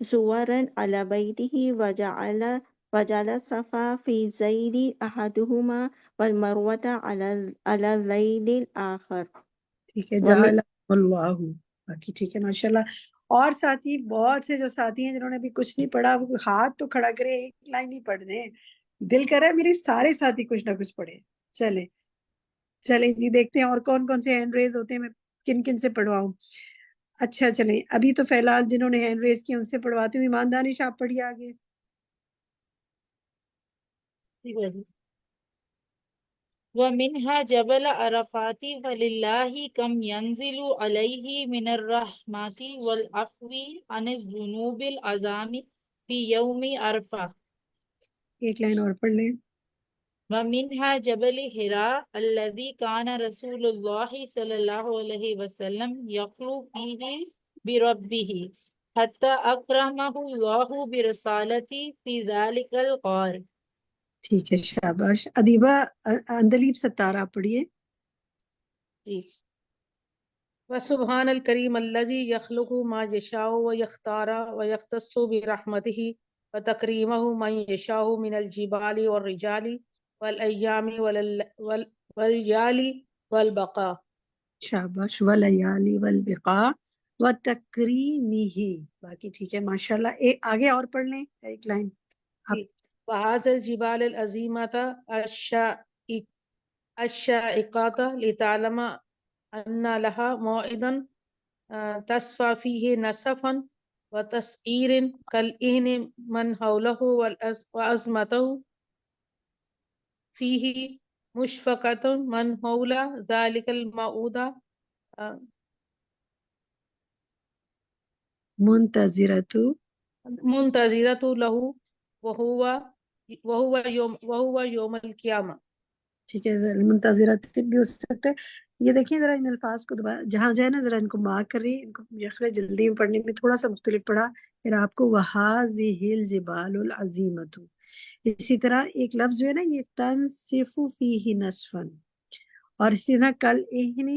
Speaker 22: صورا على بيته وجعل الصفا في ذيل أحدهما والمروة على ذيل الآخر.
Speaker 2: ٹھیک ہے، جعل اللہ. باقی ٹھیک ہے، ماشاءاللہ. اور ساتھی بہت سے جو ساتھی ہیں جنہوں نے ابھی کچھ نہیں پڑھا، وہ ہاتھ تو کھڑا کرے، ایک لائن نہیں پڑھ دیں. دل کر رہا ہے میرے سارے ساتھی کچھ نہ کچھ پڑھے. چلیں جی، دیکھتے ہیں اور کون کون سے ہینڈ ریز ہوتے ہیں، میں کن کن سے پڑھواؤں. اچھا چلیں، ابھی تو فی الحال جنہوں نے ہینڈ ریز کیا ان سے پڑھواتی ہوں. ایمان دانش آپ پڑھیے آگے.
Speaker 8: ومنها جبل عرفات وللہ کم ينزل علیہ من الرحمات والعفو عن الذنوب العظام فی یوم عرفہ.
Speaker 2: ایک لائن اور پڑھ لیں.
Speaker 8: ومنها جبل حراء الذي كان رسول الله صلى الله عليه وسلم يخلو فيه بربه حتى أكرمه الله برسالته في ذلك الغار.
Speaker 2: ٹھیک ہے، شاباش. ادیبہ اندلیب ستار آپ پڑھیے.
Speaker 7: جی. وسبحان الکریم الذی یخلق ما یشاء ویختار ویختص برحمته وتکریمہ من یشاء من الجبال والرجال والایام واللیال والبقاء.
Speaker 2: شاباش. ولیالی والبقاء وتکریمہ. باقی ٹھیک ہے، ماشاءاللہ. آگے اور پڑھ لیں ایک لائن.
Speaker 7: وہذا الجبال العظیمۃ الشائقۃ لتعلم ان لها موعدا تصفى فيه نسفا وتسعير كالإهن من حوله وعظمته فيه مشفقة من حول ذلك الموعود منتظرة له وهو يوم القيامة.
Speaker 2: ٹھیک ہے، منتظرات بھی ہو سکتا ہے. یہ دیکھیں ذرا ان الفاظ کو دوبارہ جہاں جائے نا ذرا ان کو مارک کر رہی. ان کو جلدی میں پڑھنے میں تھوڑا سا مختلف پڑھا. پھر آپ کو وَهَذِهِ الْجِبَالُ الْعَظِيمَةُ. اسی طرح ایک لفظ جو ہے نا یہ تنصف فیہ نصفا، اور اسی طرح کالإہن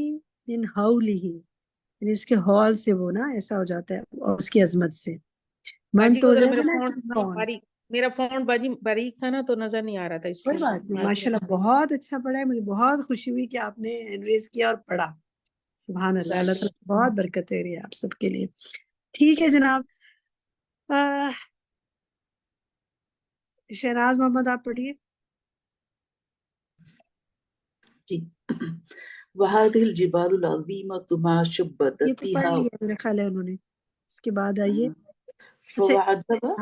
Speaker 2: من حولہ، یعنی اس کے ہال سے وہ نا ایسا ہو جاتا ہے، اور اس کی عظمت سے. من تو ہو جائے گا نا،
Speaker 7: میرا فون باریک تھا نا تو نظر نہیں آ رہا تھا.
Speaker 2: کوئی بات نہیں. ماشاءاللہ بہت اچھا پڑھا ہے. مجھے بہت خوشی ہوئی کہ آپ نے ہینڈ ریز کیا اور پڑھا. سبحان اللہ. اللہ تعالیٰ بہت برکت ہے آپ سب کے لیے. ٹھیک ہے جناب. شہناز محمد آپ پڑھیے.
Speaker 9: جی. وَهَذِهِ الْجِبَالُ الْعَظِيمَةُ مَا
Speaker 2: یہ تو پڑھ
Speaker 9: شُبَّتِهَا.
Speaker 2: لیا میرے خیال ہے انہوں نے. اس کے بعد آئیے.
Speaker 9: فَوَعَدَّهَا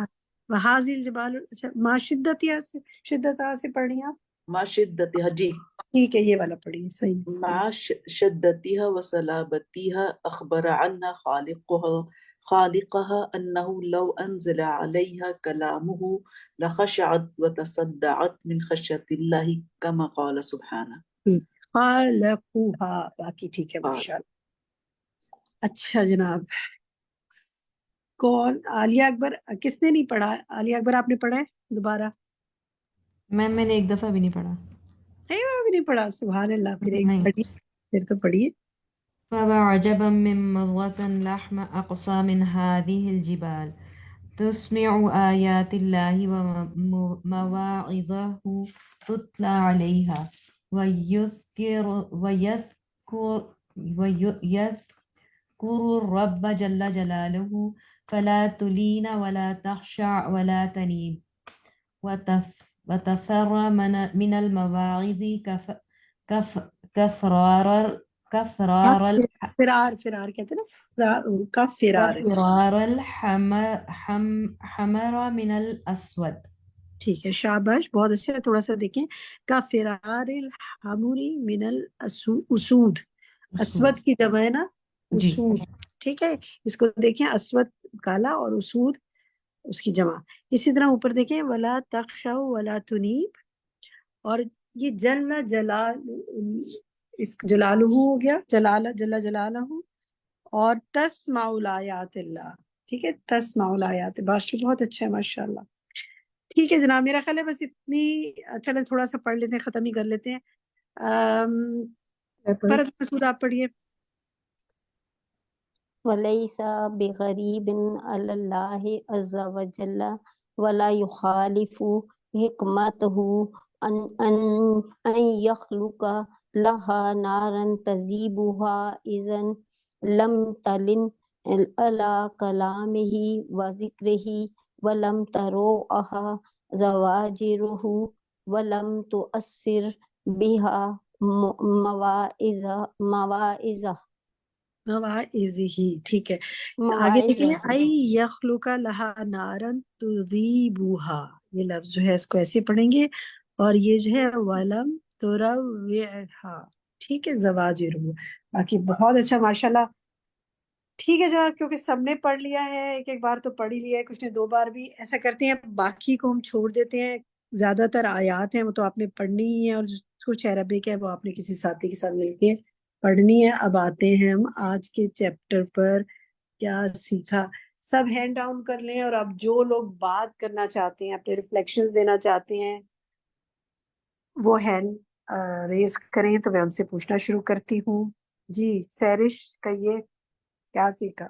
Speaker 2: وَهَذِهِ الْجِبَالُ. اچھا، ما شدتها سے پڑھنی آپ.
Speaker 9: مَا شِدَّتِهَا. جی
Speaker 2: ٹھیک ہے، یہ والا پڑھیے. صحیح.
Speaker 9: مع شدتها وصلابتها أخبر عنها خالقها أنه لو أنزل عليها كلامه لخشعت وتصدعت من خشية الله كما قال سبحانه.
Speaker 2: خالقها. باقی ٹھیک ہے، ماشاءاللہ. اچھا جناب. کون؟ عالیہ اکبر. کس نے نہیں پڑھا؟ عالیہ اکبر آپ نے پڑھا ہے دوبارہ؟
Speaker 12: میں نے ایک دفعہ بھی نہیں پڑھا.
Speaker 2: بھی نہیں پڑھا. سبحان اللہ. پھر ایک پڑھیے، پھر تو پڑھیے.
Speaker 12: فَوَعْجَبًا مِّن مَّضْغَةٍ لَحْمَ أَقْصَى مِنْ هَٰذِهِ الْجِبَالِ تُسْمِعُ آيَاتِ اللَّهِ وَمَوَاعِظَهُ تُتْلَىٰ عَلَيْهَا ويذكر الرب جل جلاله فلا تلين ولا تخشع ولا تنيب وتفر من المواعظ كفرار
Speaker 2: فرار کہتے ہیں نا، کا فرار.
Speaker 12: كفرار الحمر من الأسود.
Speaker 2: ٹھیک ہے، شاباش، بہت اچھا. تھوڑا سا دیکھیں، کا فرار الحمری من الاسود. اسود کی جمع ہے نا اسود. ٹھیک ہے، اس کو دیکھیں، اسود کالا اور اسود اس کی جمع. اسی طرح اوپر دیکھیں، ولا تخشوا ولا تنیب، اور یہ جلالہ اس جلالہ ہو گیا، جل جلالہ، اور تسمع الآیات اللہ. ٹھیک ہے، تسمع الآیات، بہت اچھا ہے، ماشاءاللہ. ٹھیک ہے جناب، میرا خیال ہے بس اتنی. چلیں تھوڑا سا پڑھ لیتے ہیں، ختم ہی کر لیتے ہیں. فرد مسعود آپ پڑھیے.
Speaker 21: وليس بغريب على الله عز وجل ولا يخالف حكمته أن يخلق لها نارا تزيبها إذا لم تلن على كلامه وذكره ولم تروعها زواجره ولم تؤثر بها مواعظه.
Speaker 2: ہی ٹھیک ہے. آگے دیکھیں، ای یخلق لہا نارن تذیبوہا، یہ لفظ جو ہے اس کو ایسے پڑھیں گے، اور یہ جو ہے ولم تروعہا. ٹھیک ہے، زواجر. باقی بہت اچھا، ماشاءاللہ. ٹھیک ہے جناب، کیونکہ سب نے پڑھ لیا ہے، ایک بار تو پڑھ ہی لیا ہے، کچھ نے 2 بار بھی. ایسا کرتے ہیں باقی کو ہم چھوڑ دیتے ہیں. زیادہ تر آیات ہیں وہ تو آپ نے پڑھنی ہی ہے، اور جو کچھ عربک ہے وہ آپ نے کسی ساتھی کے ساتھ مل کے پڑھنی ہے. اب آتے ہیں ہم آج کے چیپٹر پر. کیا سیکھا؟ سب ہینڈ ڈاؤن کر لیں، اور اب جو لوگ بات کرنا چاہتے ہیں، اپنے ریفلیکشنز دینا چاہتے ہیں، وہ ہینڈ ریز کریں تو میں ان سے پوچھنا شروع کرتی ہوں. جی سیرش کہیے، کیا سیکھا؟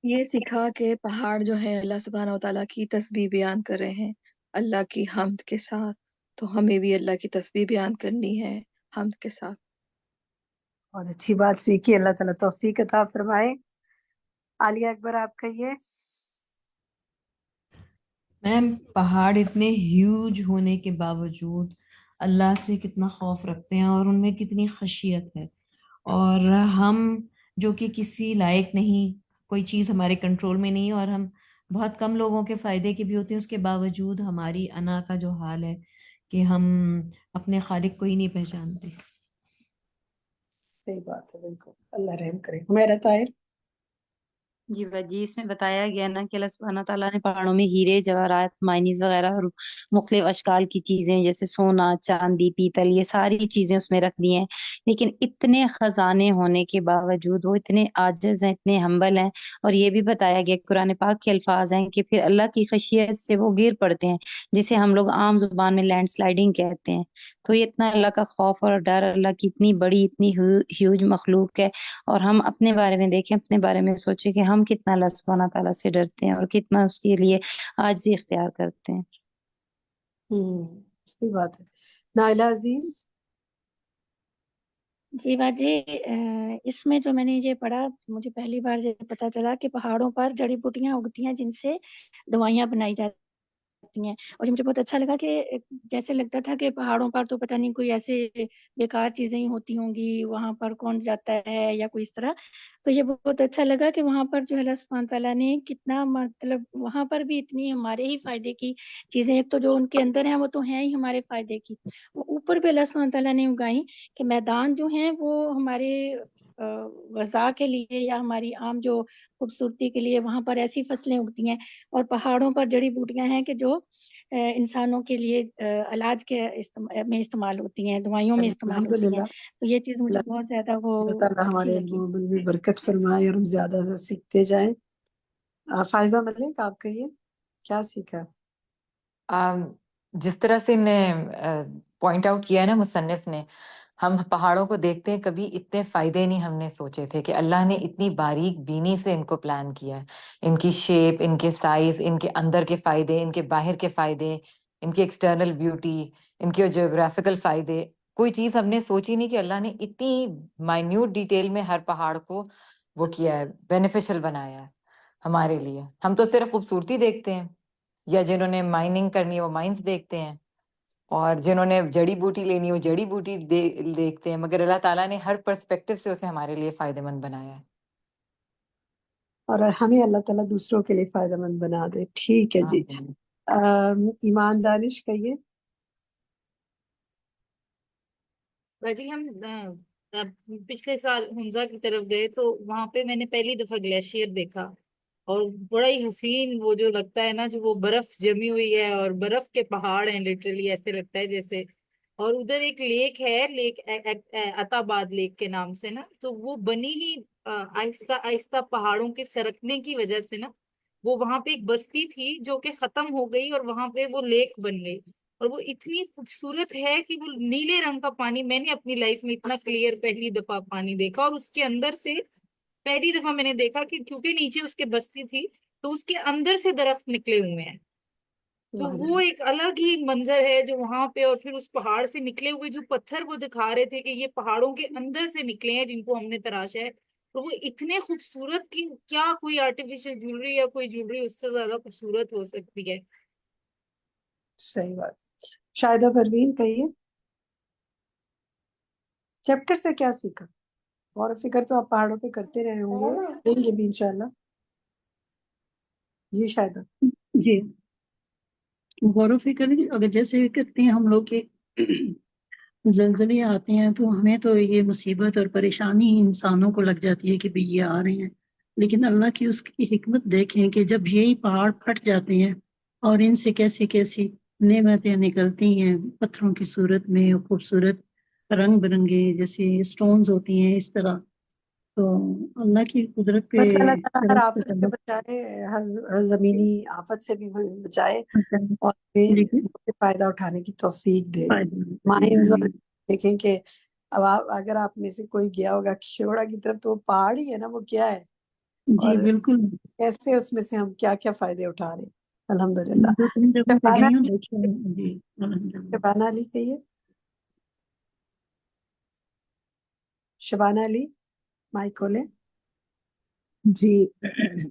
Speaker 3: یہ سیکھا کہ پہاڑ جو ہے اللہ سبحانہ و تعالیٰ کی تسبیح بیان کر رہے ہیں اللہ کی حمد کے ساتھ، تو ہمیں بھی اللہ کی تسبیح بیان کرنی ہے حمد کے ساتھ.
Speaker 2: بہت اچھی بات سیکھی، اللہ تعالیٰ توفیق عطا فرمائے. عالیہ اکبر آپ کہیے.
Speaker 12: میم، پہاڑ اتنے ہیوج ہونے کے باوجود اللہ سے کتنا خوف رکھتے ہیں، اور ان میں کتنی خشیت ہے. اور ہم جو کہ کسی لائق نہیں، کوئی چیز ہمارے کنٹرول میں نہیں، اور ہم بہت کم لوگوں کے فائدے کے بھی ہوتے ہیں، اس کے باوجود ہماری انا کا جو حال ہے کہ ہم اپنے خالق کو ہی نہیں پہچانتے.
Speaker 2: صحیح بات ہے، بالکل. اللہ رحم کرے. میرا طاہر.
Speaker 11: جی باجی، اس میں بتایا گیا نا کہ اللہ سبحانہ تعالیٰ نے پہاڑوں میں ہیرے، جواہرات، مائنیز وغیرہ اور مختلف اشکال کی چیزیں جیسے سونا، چاندی، پیتل، یہ ساری چیزیں اس میں رکھ دی ہیں. لیکن اتنے خزانے ہونے کے باوجود وہ اتنے عاجز ہیں، اتنے ہمبل ہیں. اور یہ بھی بتایا گیا، قرآن پاک کے الفاظ ہیں کہ پھر اللہ کی خشیت سے وہ گر پڑتے ہیں، جسے ہم لوگ عام زبان میں لینڈ سلائڈنگ کہتے ہیں. تو یہ اتنا اللہ کا خوف اور ڈر، اللہ کی اتنی بڑی، اتنی ہیوج مخلوق ہے. اور ہم اپنے بارے میں دیکھیں، اپنے بارے میں سوچیں کہ ہم کتنا اللہ سبحانہ تعالیٰ سے ڈرتے ہیں اور کتنا اس کے لیے عاجزی اختیار کرتے ہیں.
Speaker 2: صحیح بات ہے. نائلہ عزیز.
Speaker 19: جی باجی، اس میں جو میں نے یہ پڑھا، مجھے پہلی بار یہ پتا چلا کہ پہاڑوں پر جڑی بوٹیاں اگتی ہیں جن سے دوائیاں بنائی جاتی ہیں. اور یہ مجھے بہت اچھا لگا کہ جیسے لگتا تھا کہ پہاڑوں پر تو پتہ نہیں کوئی ایسے بیکار چیزیں ہی ہوتی ہوں گی، وہاں پر کون جاتا ہے یا کوئی اس طرح. تو یہ بہت اچھا لگا کہ وہاں پر جو اللہ سبحانہ تعالیٰ نے کتنا، مطلب وہاں پر بھی اتنی ہمارے ہی فائدے کی چیزیں، ایک تو جو ان کے اندر ہیں وہ تو ہیں ہی ہمارے فائدے کی، اوپر بھی اللہ سبحانہ تعالیٰ نے اگائی کہ میدان جو ہیں وہ ہمارے غذا کے لیے یا ہماری عام جو خوبصورتی کے لیے وہاں پر ایسی فصلیں اگتی ہیں. اور پہاڑوں پر جڑی بوٹیاں ہیں کہ جو انسانوں کے لیے علاج کے میں استعمال ہوتی ہیں، دوائیوں میں استعمال ہوتی ہیں.
Speaker 2: الحمدللہ.
Speaker 19: تو یہ چیز مجھے بہت زیادہ وہ
Speaker 2: اللہ تعالیٰ
Speaker 19: اچھی
Speaker 2: ہمارے
Speaker 19: لگی.
Speaker 2: علم و عمل میں برکت فرمائے اور ہم زیادہ سے سیکھتے جائیں. فائزہ ملک آپ کہیے، کیا سیکھا؟
Speaker 23: جس طرح سے نے پوائنٹ آؤٹ کیا ہے نا مصنف نے، ہم پہاڑوں کو دیکھتے ہیں، کبھی اتنے فائدے نہیں ہم نے سوچے تھے کہ اللہ نے اتنی باریک بینی سے ان کو پلان کیا ہے. ان کی شیپ، ان کے سائز، ان کے اندر کے فائدے، ان کے باہر کے فائدے، ان کی ایکسٹرنل بیوٹی، ان کے جیوگرافیکل فائدے، کوئی چیز ہم نے سوچی نہیں کہ اللہ نے اتنی مائنیوٹ ڈیٹیل میں ہر پہاڑ کو وہ کیا ہے، بینیفیشل بنایا ہے ہمارے لیے. ہم تو صرف خوبصورتی دیکھتے ہیں، یا جنہوں نے مائننگ کرنی ہے وہ مائنز دیکھتے ہیں، اور جنہوں نے جڑی بوٹی لینی ہے وہ جڑی بوٹی دیکھتے ہیں، مگر اللہ تعالیٰ نے ہر پرسپیکٹو سے اسے ہمارے لیے فائدہ مند بنایا ہے.
Speaker 2: اور ہمیں اللہ تعالیٰ دوسروں کے لیے فائدہ مند بنا دے. ٹھیک ہے جی. ایمان دانش کہیے.
Speaker 8: باجی ہم پچھلے سال ہنزا کی طرف گئے تو وہاں پہ میں نے پہلی دفعہ گلیشیئر دیکھا، اور بڑا ہی حسین وہ جو لگتا ہے نا، جو وہ برف جمی ہوئی ہے اور برف کے پہاڑ ہیں، لٹرلی ایسے لگتا ہے جیسے. اور ادھر ایک لیک ہے، لیک عطاباد لیک کے نام سے نا، تو وہ بنی ہی آہستہ آہستہ پہاڑوں کے سرکنے کی وجہ سے نا، وہ وہاں پہ ایک بستی تھی جو کہ ختم ہو گئی اور وہاں پہ وہ لیک بن گئی. اور وہ اتنی خوبصورت ہے کہ وہ نیلے رنگ کا پانی، میں نے اپنی لائف میں اتنا کلیئر پہلی دفعہ پانی دیکھا. اور اس کے اندر سے پہلی دفعہ میں نے دیکھا کہ کیونکہ نیچے اس کے بستی تھی تو اس کے اندر سے درخت نکلے ہوئے ہیں. تو وہ ایک الگ ہی منظر ہے جو وہاں پہ. اور پھر اس پہاڑ سے نکلے ہوئے جو پتھر وہ دکھا رہے تھے کہ یہ پہاڑوں کے اندر سے نکلے ہیں جن کو ہم نے تراشا ہے، تو وہ اتنے خوبصورت کہ کیا کوئی آرٹیفیشل جولری یا کوئی جولری اس سے زیادہ خوبصورت ہو سکتی ہے.
Speaker 2: صحیح بات. شاہدہ پروین کہیے. چیپٹر سے کیا سیکھا؟ غور و فکر تو آپ پہاڑوں پہ کرتے رہے ہوں گے، دیں گے بھی انشاءاللہ. جی شاہدہ.
Speaker 1: جی غور و فکر اگر جیسے کرتے ہیں ہم لوگ کہ زلزلے آتے ہیں تو ہمیں تو یہ مصیبت اور پریشانی انسانوں کو لگ جاتی ہے کہ بھی یہ آ رہے ہیں، لیکن اللہ کی اس کی حکمت دیکھیں کہ جب یہی پہاڑ پھٹ جاتے ہیں اور ان سے کیسی کیسی نعمتیں نکلتی ہیں پتھروں کی صورت میں، خوبصورت رنگ برنگے جیسے سٹونز ہوتی ہیں اس طرح. تو اللہ کی قدرت پہ
Speaker 2: بس اللہ تعالیٰ ہر آفت سے بچائے، ہر زمینی آفت سے بھی بچائے، اور
Speaker 1: لیکن
Speaker 2: فائدہ اٹھانے کی توفیق دے. مائنز دیکھیں کہ اب اگر آپ میں سے کوئی گیا ہوگا کھیوڑا کی طرف تو وہ پہاڑ ہی ہے نا، وہ کیا ہے،
Speaker 1: جی
Speaker 2: اور
Speaker 1: بالکل
Speaker 2: کیسے اس میں سے ہم کیا کیا فائدے اٹھا رہے ہیں. الحمدللہ.
Speaker 1: دو تین جگہوں پہ
Speaker 2: شبانہ
Speaker 1: گئی ہوں دیکھا ہے. جی الحمدللہ.
Speaker 2: شبانہ علی کہیے. شبانہ علی مائک کھولے.
Speaker 4: جی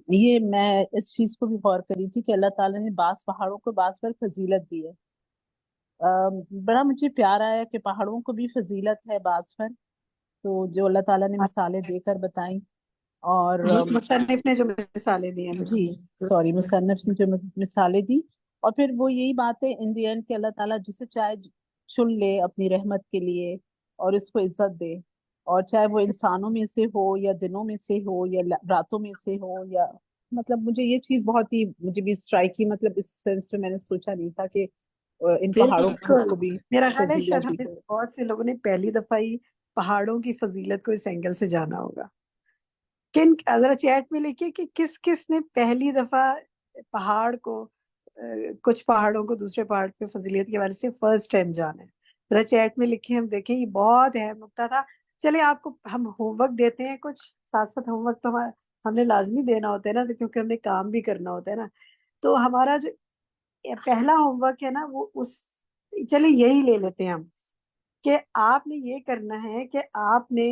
Speaker 4: یہ میں اس چیز کو بھی غور کری تھی کہ اللہ تعالیٰ نے بعض پہاڑوں کو بعض پر فضیلت دی ہے. بڑا مجھے پیار آیا کہ پہاڑوں کو بھی فضیلت ہے بعض پر، تو جو اللہ تعالیٰ نے مثالیں دے کر بتائیں. اور
Speaker 2: مصنف نے جو مثالیں دی ہیں،
Speaker 4: جی سوری، مصنف نے جو مثالیں دی، اور پھر وہ یہی بات ہے ان دی اینڈ کہ اللہ تعالیٰ جسے چاہے چن لے اپنی رحمت کے لیے اور اس کو عزت دے، اور چاہے وہ انسانوں میں سے ہو یا دنوں میں سے ہو یا راتوں میں سے ہو. یا مطلب مجھے یہ چیز بہت ہی مجھے بھی اسٹرائک کی، مطلب اس سینس میں نے سوچا نہیں تھا کہ ان پہاڑوں
Speaker 2: بالکل.
Speaker 4: کو بھی
Speaker 2: میرا خیال ہے شاید
Speaker 4: فضیلت دی
Speaker 2: ہمیں
Speaker 4: ہے.
Speaker 2: بہت سے لوگوں نے پہلی دفعہ ہی پہاڑوں کی فضیلت کو اس اینگل سے جانا ہوگا. کن ذرا چیٹ میں لکھیے کہ کس کس نے پہلی دفعہ پہاڑ کو، کچھ پہاڑوں کو دوسرے پہاڑ پہ فضیلت کے بارے سے فرسٹ ٹائم جانا ہے. ذرا چیٹ میں لکھیں، ہم دیکھیں. یہ بہت اہم نکتہ تھا. چلے آپ کو ہم ہوم ورک دیتے ہیں، کچھ ساتھ ساتھ ہوم ورک تو ہم نے لازمی دینا ہوتا ہے نا، کیونکہ ہم نے کام بھی کرنا ہوتا ہے نا. تو ہمارا جو پہلا ہوم ورک ہے نا، وہ چلے یہی لے لیتے ہیں ہم، کہ آپ نے یہ کرنا ہے کہ آپ نے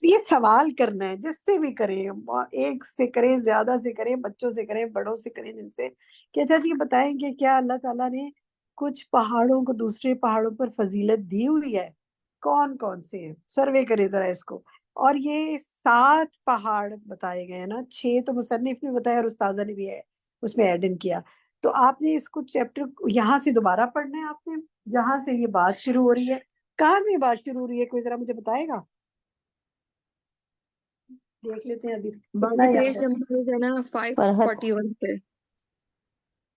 Speaker 2: یہ سوال کرنا ہے، جس سے بھی کریں، ایک سے کریں، زیادہ سے کریں، بچوں سے کریں، بڑوں سے کریں، جن سے کہ اچھا جی بتائیں کہ کیا اللہ تعالیٰ نے کچھ پہاڑوں کو دوسرے پہاڑوں پر فضیلت دی ہوئی ہے؟ کون کون سے ہیں؟ سروے کرے ذرا اس کو. اور یہ 7 پہاڑ بتائے گئے ہیں نا، 6 تو مصنف نے بتایا اور استاذہ نے بھی ہے اس میں ایڈ ان کیا. تو آپ نے اس کو چیپٹر یہاں سے دوبارہ پڑھنا ہے، آپ نے جہاں سے یہ بات شروع ہو رہی ہے. کہاں سے یہ بات شروع ہو رہی ہے؟ کوئی ذرا مجھے بتائے گا؟ دیکھ لیتے ہیں ابھی کتنا
Speaker 3: باقی
Speaker 2: یاد
Speaker 3: پیج
Speaker 2: ہے.
Speaker 3: نمبر جو ہے نا 541 پہ.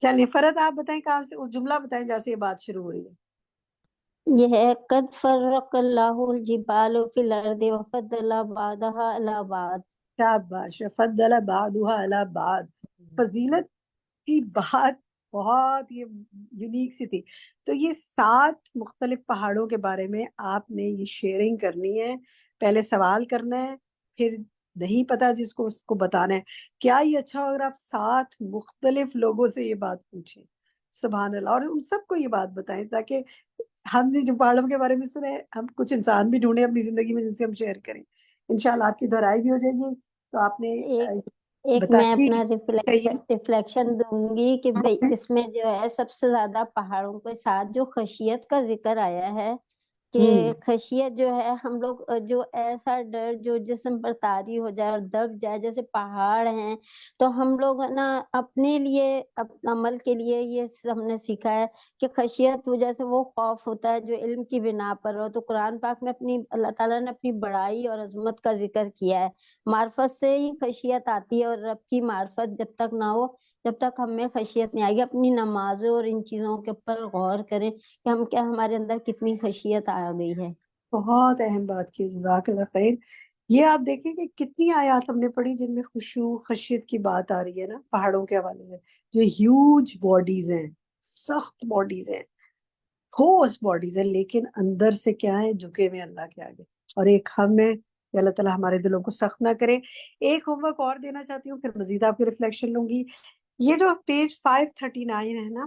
Speaker 2: چلیے فرد آپ بتائیں کہاں سے، اس جملہ بتائیں جہاں سے یہ بات شروع ہو رہی ہے.
Speaker 21: یہ ہے قد فرق اللہ الجبال فی الارض وفضل بعضها علی بعض.
Speaker 2: شاباش. فضل بعضها علی بعض. فضیلت کی بات بہت یہ یونیک سی تھی. تو یہ 7 مختلف پہاڑوں کے بارے میں آپ نے یہ شیئرنگ کرنی ہے. پہلے سوال کرنا ہے، پھر نہیں پتا جس کو اس کو بتانا ہے. کیا یہ اچھا ہو اگر آپ 7 مختلف لوگوں سے یہ بات پوچھیں؟ سبحان اللہ. اور ان سب کو یہ بات بتائیں تاکہ ہم نے جو پہاڑوں کے بارے میں سنا ہے، ہم کچھ انسان بھی ڈھونڈیں اپنی زندگی میں جن سے ہم شیئر کریں، انشاءاللہ آپ کی دہرائی بھی ہو جائے گی. تو آپ نے
Speaker 10: ایک میں
Speaker 2: بتائیے
Speaker 10: اپنا
Speaker 2: کہیے.
Speaker 10: ریفلیکشن دوں گی کہ بھائی اس میں جو ہے سب سے زیادہ پہاڑوں کے ساتھ جو خشیت کا ذکر آیا ہے کہ خشیت جو ہے ہم لوگ جو ایسا ڈر جو جسم پر طاری ہو جائے اور دب جائے جیسے پہاڑ ہیں، تو ہم لوگ نا اپنے لیے اپنے عمل کے لیے یہ ہم نے سیکھا ہے کہ خشیت وجہ سے وہ خوف ہوتا ہے جو علم کی بنا پر ہو. تو قرآن پاک میں اپنی اللہ تعالیٰ نے اپنی بڑائی اور عظمت کا ذکر کیا ہے. معرفت سے ہی خشیت آتی ہے، اور رب کی معرفت جب تک نہ ہو جب تک ہمیں خشیت نہیں آئے گی. اپنی نمازوں اور ان چیزوں کے اوپر غور کریں کہ ہم کیا ہمارے اندر کتنی خشیت آ گئی ہے.
Speaker 2: بہت اہم بات کی، جزاک اللہ خیر. یہ آپ دیکھیں کہ کتنی آیات ہم نے پڑھی جن میں خشوع خشیت کی بات آ رہی ہے نا پہاڑوں کے حوالے سے، جو ہیوج باڈیز ہیں، سخت باڈیز ہیں، ٹھوس باڈیز ہیں، لیکن اندر سے کیا ہے؟ جھکے ہوئے اللہ کے آگے. اور ایک ہم ہے کہ اللہ تعالیٰ ہمارے دلوں کو سخت نہ کرے. ایک ہوم ورک اور دینا چاہتی ہوں، پھر مزید آپ کی ریفلیکشن لوں گی. یہ جو پیج 539 ہے نا،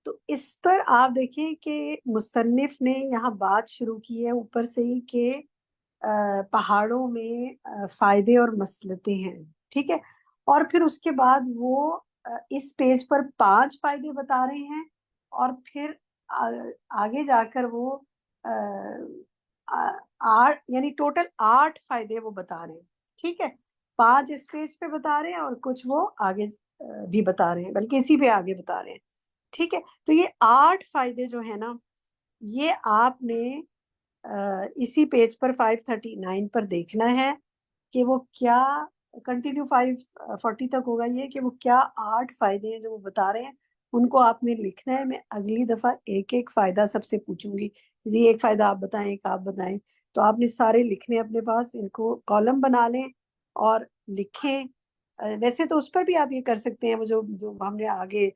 Speaker 2: تو اس پر آپ دیکھیں کہ مصنف نے یہاں بات شروع کی ہے اوپر سے ہی کہ پہاڑوں میں فائدے اور مصلحتیں ہیں، ٹھیک ہے. اور پھر اس کے بعد وہ اس پیج پر 5 فائدے بتا رہے ہیں، اور پھر آگے جا کر وہ یعنی ٹوٹل 8 فائدے وہ بتا رہے ہیں، ٹھیک ہے. 5 اس پیج پہ بتا رہے ہیں اور کچھ وہ آگے بھی بتا رہے ہیں، بلکہ اسی پہ آگے بتا رہے ہیں، ٹھیک ہے. تو یہ 8 فائدے جو ہیں نا، یہ آپ نے اسی پیج پر 539 پر دیکھنا ہے کہ وہ کیا کنٹینیو 540 تک ہوگا یہ کہ وہ کیا 8 فائدے ہیں جو وہ بتا رہے ہیں. ان کو آپ نے لکھنا ہے. میں اگلی دفعہ ایک ایک فائدہ سب سے پوچھوں گی، جی ایک فائدہ آپ بتائیں، ایک آپ بتائیں. تو آپ نے سارے لکھنے اپنے پاس، ان کو کالم بنا لیں اور لکھیں. ویسے تو اس پر بھی آپ یہ کر سکتے ہیں، وہ جو ہم نے آگے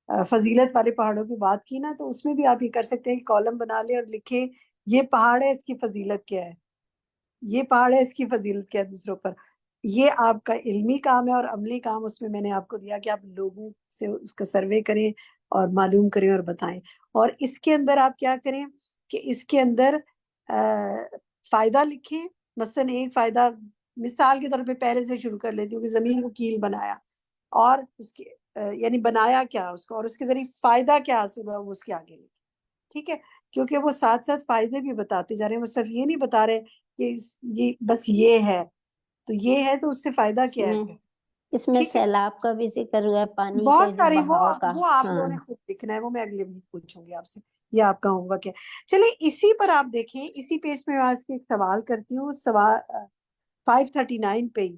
Speaker 2: فضیلت والے پہاڑوں کی بات کی نا، تو اس میں بھی آپ یہ کر سکتے ہیں کہ کالم بنا لیں اور لکھیں یہ پہاڑ ہے، اس کی فضیلت کیا ہے، یہ پہاڑ ہے، اس کی فضیلت کیا ہے دوسروں پر. یہ آپ کا علمی کام ہے. اور عملی کام اس میں میں نے آپ کو دیا کہ آپ لوگوں سے اس کا سروے کریں اور معلوم کریں اور بتائیں. اور اس کے اندر آپ کیا کریں کہ اس کے اندر فائدہ لکھیں. مثلا ایک فائدہ مثال کے طور پہ پہلے سے شروع کر لیتی ہوں کہ زمین کو کیل بنایا، اور اس کے یعنی بنایا کیا اس کو، اور اس کے ذریعے فائدہ کیا حاصل ہوا، وہ اس کے آگے لکھیں، ٹھیک ہے. کیونکہ وہ ساتھ ساتھ فائدے بھی بتاتے جا رہے ہیں، وہ صرف یہ نہیں بتا رہے کہ یہ بس یہ ہے، تو یہ ہے تو اس سے فائدہ کیا ہے پھر،
Speaker 10: اس میں
Speaker 2: ٹھیک ہے.
Speaker 10: سیلاب کا بھی ذکر ہوا ہے، پانی
Speaker 2: بہت
Speaker 10: کے جو
Speaker 2: سارے
Speaker 10: بہاؤ کا.
Speaker 2: وہ آپ
Speaker 10: ہاں
Speaker 2: لوگوں نے خود لکھنا ہے، وہ میں اگلے ویک پوچھوں گی آپ سے. یہ آپ کا ہوم ورک ہے. چلیں اسی پر آپ دیکھیں، اسی پیج میں آج کے ایک سوال کرتی ہوں. سوال 539 پہ ہی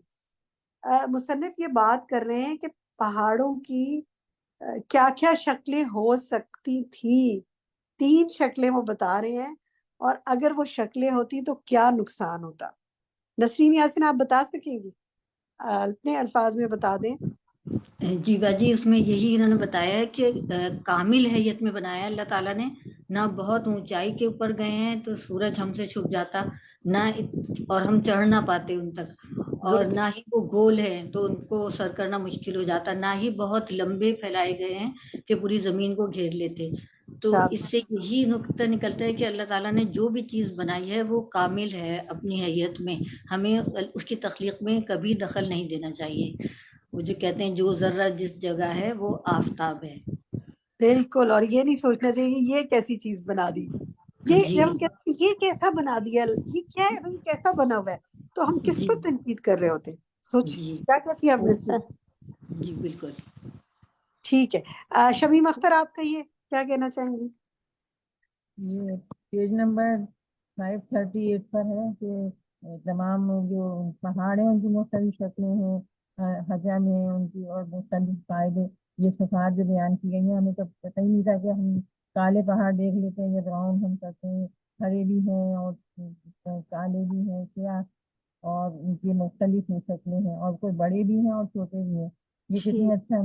Speaker 2: مصنف یہ بات کر رہے ہیں کہ پہاڑوں کی کیا کیا شکلیں ہو سکتی تھی. 3 شکلیں وہ بتا رہے ہیں، اور اگر وہ شکلیں ہوتی تو کیا نقصان ہوتا. نسرین یاسین آپ بتا سکیں گی؟ اپنے الفاظ میں بتا دیں.
Speaker 20: جی باجی، اس میں یہی انہوں نے بتایا ہے کہ کامل حیت میں بنایا ہے اللہ تعالیٰ نے. نہ بہت اونچائی کے اوپر گئے ہیں تو سورج ہم سے چھپ جاتا، نہ اور ہم چڑھ نہ پاتے ان تک، اور نہ ہی وہ گول ہے تو ان کو سر کرنا مشکل ہو جاتا، نہ ہی بہت لمبے پھیلائے گئے ہیں کہ پوری زمین کو گھیر لیتے. تو اس سے یہی نقطہ نکلتا ہے کہ اللہ تعالیٰ نے جو بھی چیز بنائی ہے وہ کامل ہے اپنی حیت میں. ہمیں اس کی تخلیق میں کبھی دخل نہیں دینا چاہیے. وہ جو کہتے ہیں جو ذرہ جس جگہ ہے وہ آفتاب ہے.
Speaker 2: بالکل. اور یہ نہیں سوچنا چاہیے کہ یہ کیسی چیز بنا دی، یہ
Speaker 20: جی
Speaker 2: جب ہم کہتے ہیں یہ کیسا بنا دیا، یہ کیا ہے بھائی، کیسا بنا ہوا ہے، تو ہم کس
Speaker 20: جی
Speaker 2: پر تنقید کر رہے ہوتے ہیں. سوچ
Speaker 20: جی
Speaker 2: کیا کہتی ہے آپ نے.
Speaker 20: جی بالکل.
Speaker 2: ٹھیک ہے. شمیم اختر آپ کہیے کیا کہنا چاہیں گی.
Speaker 5: یہ پیج نمبر 538 پر ہے کہ تمام جو پہاڑ ہیں ان کی مختلف شکلیں ہیں، حجم ہیں ان کی، اور مختلف فائدے. یہ صفات جو بیان کی گئی ہیں، ہمیں تو پتہ ہی نہیں تھا کہ ہم کالے پہاڑ دیکھ لیتے ہیں یا براؤن ہم کرتے ہیں، ہرے بھی ہیں اور کالے بھی ہیں سیاہ، اور ان کی مختلف شکلیں ہیں، اور کوئی بڑے بھی ہیں اور چھوٹے بھی ہیں. یہ کتنی اچھا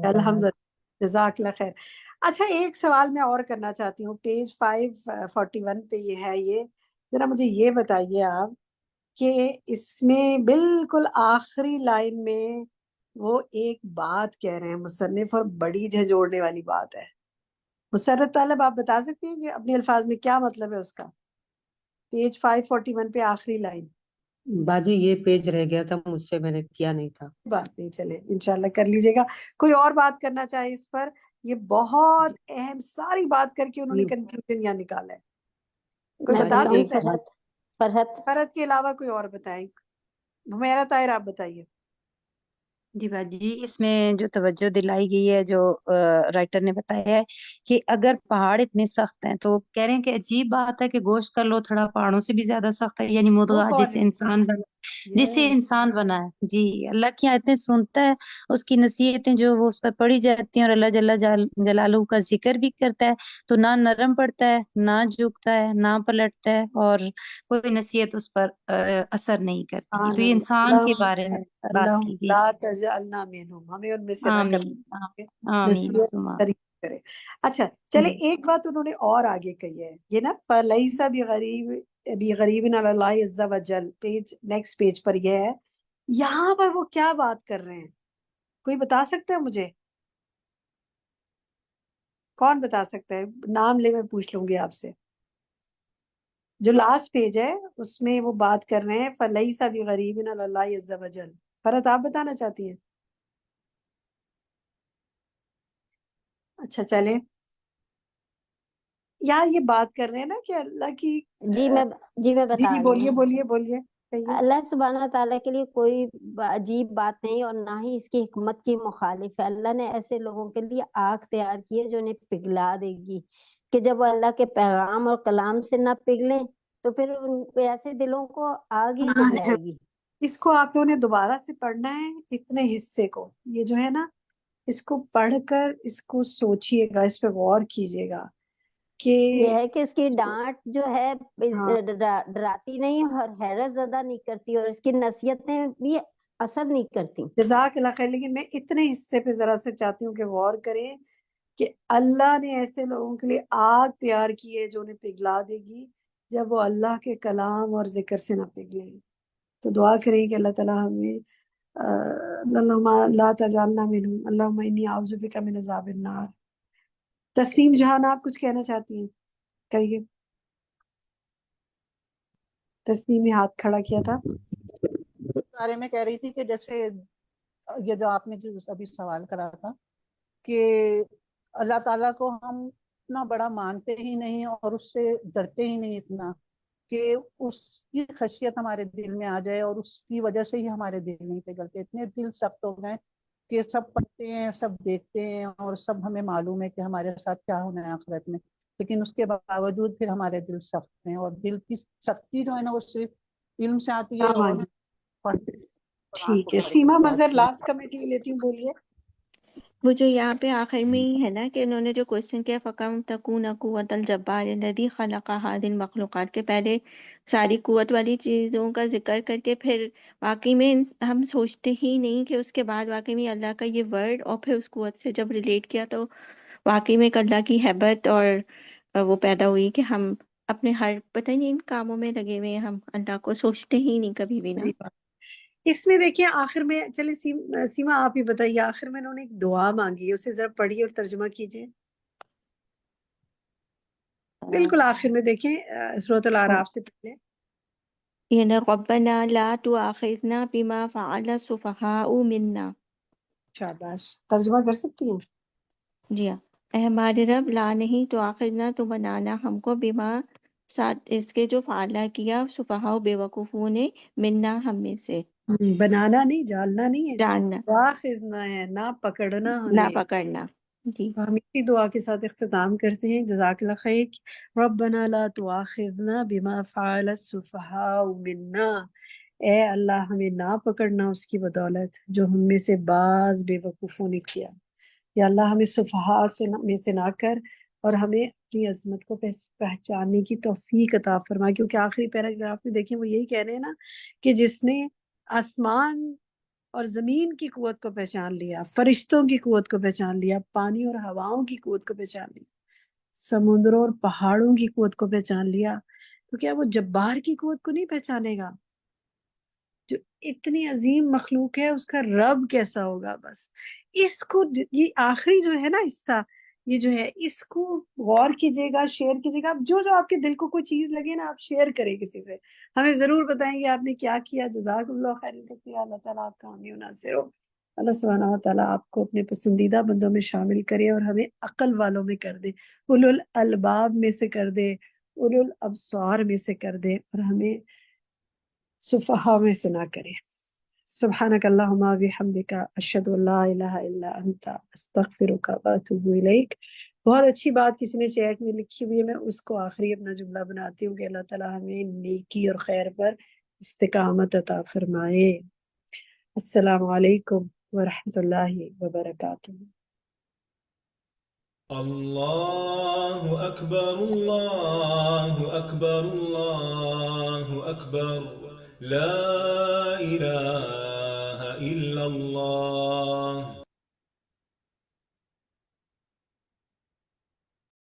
Speaker 2: الحمد للہ، جزاک اللہ خیر. اچھا ایک سوال میں اور کرنا چاہتی ہوں. پیج 541 پہ یہ ہے. یہ ذرا مجھے یہ بتائیے آپ کہ اس میں بالکل آخری لائن میں وہ ایک بات کہہ رہے ہیں مصنف، اور بڑی جھنجھوڑنے والی بات ہے. مسرت طالب آپ بتا سکتے ہیں کہ اپنے الفاظ میں کیا مطلب ہے اس کا؟ پیج 541 پہ آخری لائن.
Speaker 14: باجی یہ پیج رہ گیا تھا مجھ سے، میں نے کیا نہیں تھا.
Speaker 2: بات نہیں، چلے انشاءاللہ کر لیجیے گا. کوئی اور بات کرنا چاہے اس پر؟ یہ بہت اہم، ساری بات کر کے انہوں نے کنکلوژن یہاں نکالا ہے. کوئی
Speaker 10: میں
Speaker 2: بتا
Speaker 10: بتاؤں
Speaker 2: سکتا ہے؟
Speaker 10: فرحت
Speaker 2: فرحت کے علاوہ کوئی اور بتائیں. ہمیرا طاہر آپ بتائیے.
Speaker 11: جی باجی، اس میں جو توجہ دلائی گئی ہے، جو رائٹر نے بتایا ہے کہ اگر پہاڑ اتنے سخت ہیں تو کہہ رہے ہیں کہ عجیب بات ہے کہ گوشت کا لوتھڑا پہاڑوں سے بھی زیادہ سخت ہے، یعنی
Speaker 2: وہ
Speaker 11: مدغہ
Speaker 2: کون
Speaker 11: جسے
Speaker 2: ہے؟
Speaker 11: انسان بنا، جسے انسان بنا ہے. جی، اللہ کی آیتیں سنتا ہے، اس کی نصیحتیں جو وہ اس پر پڑھی جاتی ہیں، اور اللہ جلالہ کا ذکر بھی کرتا ہے، تو نہ نرم پڑتا ہے، نہ جھکتا ہے، نہ پلٹتا ہے، اور کوئی نصیحت اس پر اثر نہیں کرتی. تو یہ انسان کے بارے میں بات
Speaker 2: اللہم
Speaker 11: کی گئی.
Speaker 2: لا تجعلنا منہم، ہمیں ان میں سے نہ کر
Speaker 11: آمین آمین
Speaker 2: نصیحت
Speaker 11: ثم
Speaker 2: قریب کرے. اچھا چلے، ایک بات انہوں نے اور آگے کہی ہے، یہ نا فَلَيْسَ بِغَرِيبٍ عَلَى اللَّهِ عَزَّ وَجَلَّ، پیج نیکسٹ پیج پر یہ ہے. یہاں پر وہ کیا بات کر رہے ہیں؟ کوئی بتا سکتا ہے مجھے؟ کون بتا سکتا ہے؟ نام لے، میں پوچھ لوں گی آپ سے. جو لاسٹ پیج ہے اس میں وہ بات کر رہے ہیں فَلَيْسَ بِغَرِيبٍ عَلَى اللَّهِ عَزَّ وَجَلَّ. فرحت آپ بتانا چاہتی ہیں؟ اچھا چلیں، یار یہ بات کر رہے ہیں نا کہ اللہ کی
Speaker 10: جی میں
Speaker 2: جی
Speaker 10: بتا رہی
Speaker 2: بولیے
Speaker 10: ہوں.
Speaker 2: بولیے بولیے کہیے.
Speaker 10: اللہ سبحانہ تعالیٰ کے لیے کوئی عجیب بات نہیں، اور نہ ہی اس کی حکمت کی مخالف ہے. اللہ نے ایسے لوگوں کے لیے آگ تیار کی ہے جو انہیں پگھلا دے گی، کہ جب وہ اللہ کے پیغام اور کلام سے نہ پگھلیں تو پھر ان ایسے دلوں کو آگ ہی پگھلائے گی.
Speaker 2: اس کو آپ لوگوں نے دوبارہ سے پڑھنا ہے، اتنے حصے کو. یہ جو ہے نا، اس کو پڑھ کر اس کو سوچئے گا، اس پہ غور کیجئے گا کہ
Speaker 10: یہ ہے کہ اس کی ڈانٹ جو ہے
Speaker 2: ہاں
Speaker 10: ڈراتی نہیں اور حیرت زدہ نہیں کرتی، اور اس کی نصیحتیں بھی اثر نہیں کرتی.
Speaker 2: جزاک اللہ خیر. لیکن میں اتنے حصے پہ ذرا سے چاہتی ہوں کہ غور کریں کہ اللہ نے ایسے لوگوں کے لیے آگ تیار کی ہے جو انہیں پگھلا دے گی جب وہ اللہ کے کلام اور ذکر سے نہ پگھلیں. تو دعا کریں کہ اللہ تعالیٰ ہمیں اللہم لا تجعلنا منہم، اللہم انی اعوذ بک من عذاب النار. تسنیم جہان آپ کچھ کہنا چاہتی ہیں؟ کہیے. تسنیم نے ہاتھ کھڑا کیا تھا.
Speaker 4: بارے میں کہہ رہی تھی کہ جیسے یہ جو آپ نے جو ابھی سوال کرا تھا کہ اللہ تعالیٰ کو ہم اتنا بڑا مانتے ہی نہیں اور اس سے ڈرتے ہی نہیں اتنا کہ اس کی خشیت ہمارے دل میں آ جائے، اور اس کی وجہ سے ہی ہمارے دل نہیں پگھلتے. اتنے دل سخت ہو گئے کہ سب پڑھتے ہیں، سب دیکھتے ہیں، اور سب ہمیں معلوم ہے کہ ہمارے ساتھ کیا ہونا ہے آخرت میں، لیکن اس کے باوجود پھر ہمارے دل سخت ہیں. اور دل کی سختی جو ہے نا وہ صرف علم سے آتی ہے
Speaker 2: ہاں
Speaker 4: اور
Speaker 2: جی
Speaker 4: قرآن کو
Speaker 2: ٹھیک ہے.
Speaker 4: پڑھ
Speaker 2: سیما
Speaker 4: کے
Speaker 2: مظہر
Speaker 4: آتی ہے.
Speaker 2: لاسٹ کمنٹ لے لیتی ہوں، بولیے.
Speaker 22: وہ جو یہاں پہ آخر میں ہی ہے نا کہ انہوں نے جو کوشچن کیا فَكَمْ تَكُونَ قُوَّةَ الْجَبَّارِ الَّذِي خَلَقَ هَذِهِ الْمَخْلُوقَاتِ، کے پہلے ساری قوت والی چیزوں کا ذکر کر کے پھر واقعی میں ہم سوچتے ہی نہیں کہ اس کے بعد واقعی میں اللہ کا یہ ورڈ اور پھر اس قوت سے جب ریلیٹ کیا تو واقعی میں ایک اللہ کی ہیبت اور وہ پیدا ہوئی کہ ہم اپنے ہر پتہ نہیں ان کاموں میں لگے ہوئے ہیں، ہم اللہ کو سوچتے ہی نہیں کبھی بھی نا.
Speaker 2: صحیح بات. اس میں دیکھیں آخر میں، چلے سیما آپ ہی بتائیے، آخر میں انہوں نے ایک دعا مانگی ہے، اسے ذرا پڑھیے اور ترجمہ کیجیے. بالکل آخر میں دیکھیں سورۃ الاعراف سے پہلے.
Speaker 22: یہ ربنا لا تؤاخذنا بما فعل السفهاء منا.
Speaker 2: شاباش. ترجمہ کر سکتی ہیں؟
Speaker 22: جی ہاں. اے ہمارے رب، لا نہیں تو آخذنا، تو بنانا ہم کو بما ساتھ اس کے جو فعلا کیا سفہاء بے وقوفوں نے منا ہم میں سے.
Speaker 2: بنانا نہیں، جالنا نہیں ہے،
Speaker 22: جاننا
Speaker 2: واخذنا ہے، نہ پکڑنا
Speaker 22: نہ
Speaker 2: ہمیں.
Speaker 22: پکڑنا. جی
Speaker 2: تو ہم اسی دعا کے ساتھ اختتام کرتے ہیں. جزاک اللہ خیر. ربنا لا تؤاخذنا بما فعل السفہاء منا، اے اللہ ہمیں نہ پکڑنا اس کی بدولت جو ہم میں سے بعض بے وقوفوں نے کیا. یا اللہ ہمیں سفہاء میں سے نہ کر، اور ہمیں اپنی عظمت کو پہچاننے کی توفیق عطا فرما. کیونکہ آخری پیراگراف میں دیکھیں وہ یہی کہہ رہے ہیں نا کہ جس نے آسمان اور زمین کی قوت کو پہچان لیا، فرشتوں کی قوت کو پہچان لیا، پانی اور ہواؤں کی قوت کو پہچان لیا، سمندروں اور پہاڑوں کی قوت کو پہچان لیا، تو کیا وہ جبار کی قوت کو نہیں پہچانے گا؟ جو اتنی عظیم مخلوق ہے اس کا رب کیسا ہوگا؟ بس اس کو، یہ آخری جو ہے نا حصہ، یہ جو ہے اس کو غور کیجیے گا، شیئر کیجیے گا. آپ جو جو آپ کے دل کو کوئی چیز لگے نا، آپ شیئر کریں کسی سے، ہمیں ضرور بتائیں گے آپ نے کیا کیا. جزاک اللہ خیر کثیر. اللہ تعالیٰ آپ کا حامی و ناصر ہو. اللہ سبحانہ و تعالیٰ آپ کو اپنے پسندیدہ بندوں میں شامل کرے اور ہمیں عقل والوں میں کر دے، اولو الالباب میں سے کر دے، اولو الابصار میں سے کر دے، اور ہمیں سفہا میں سے نہ کرے. سبحانک اللہم بحمدک اشہد ان لا الہ الا انت استغفرک واتوب الیک. بہت اچھی بات کسی نے چیٹ میں لکھی ہوئی ہے، میں اس کو آخری اپنا جملہ بناتی ہوں کہ اللہ تعالیٰ ہمیں نیکی اور خیر پر استقامت عطا فرمائے. السلام علیکم ورحمۃ اللہ وبرکاتہ.
Speaker 15: اللہ اکبر اللہ اکبر اللہ اکبر لا الہ الا اللہ.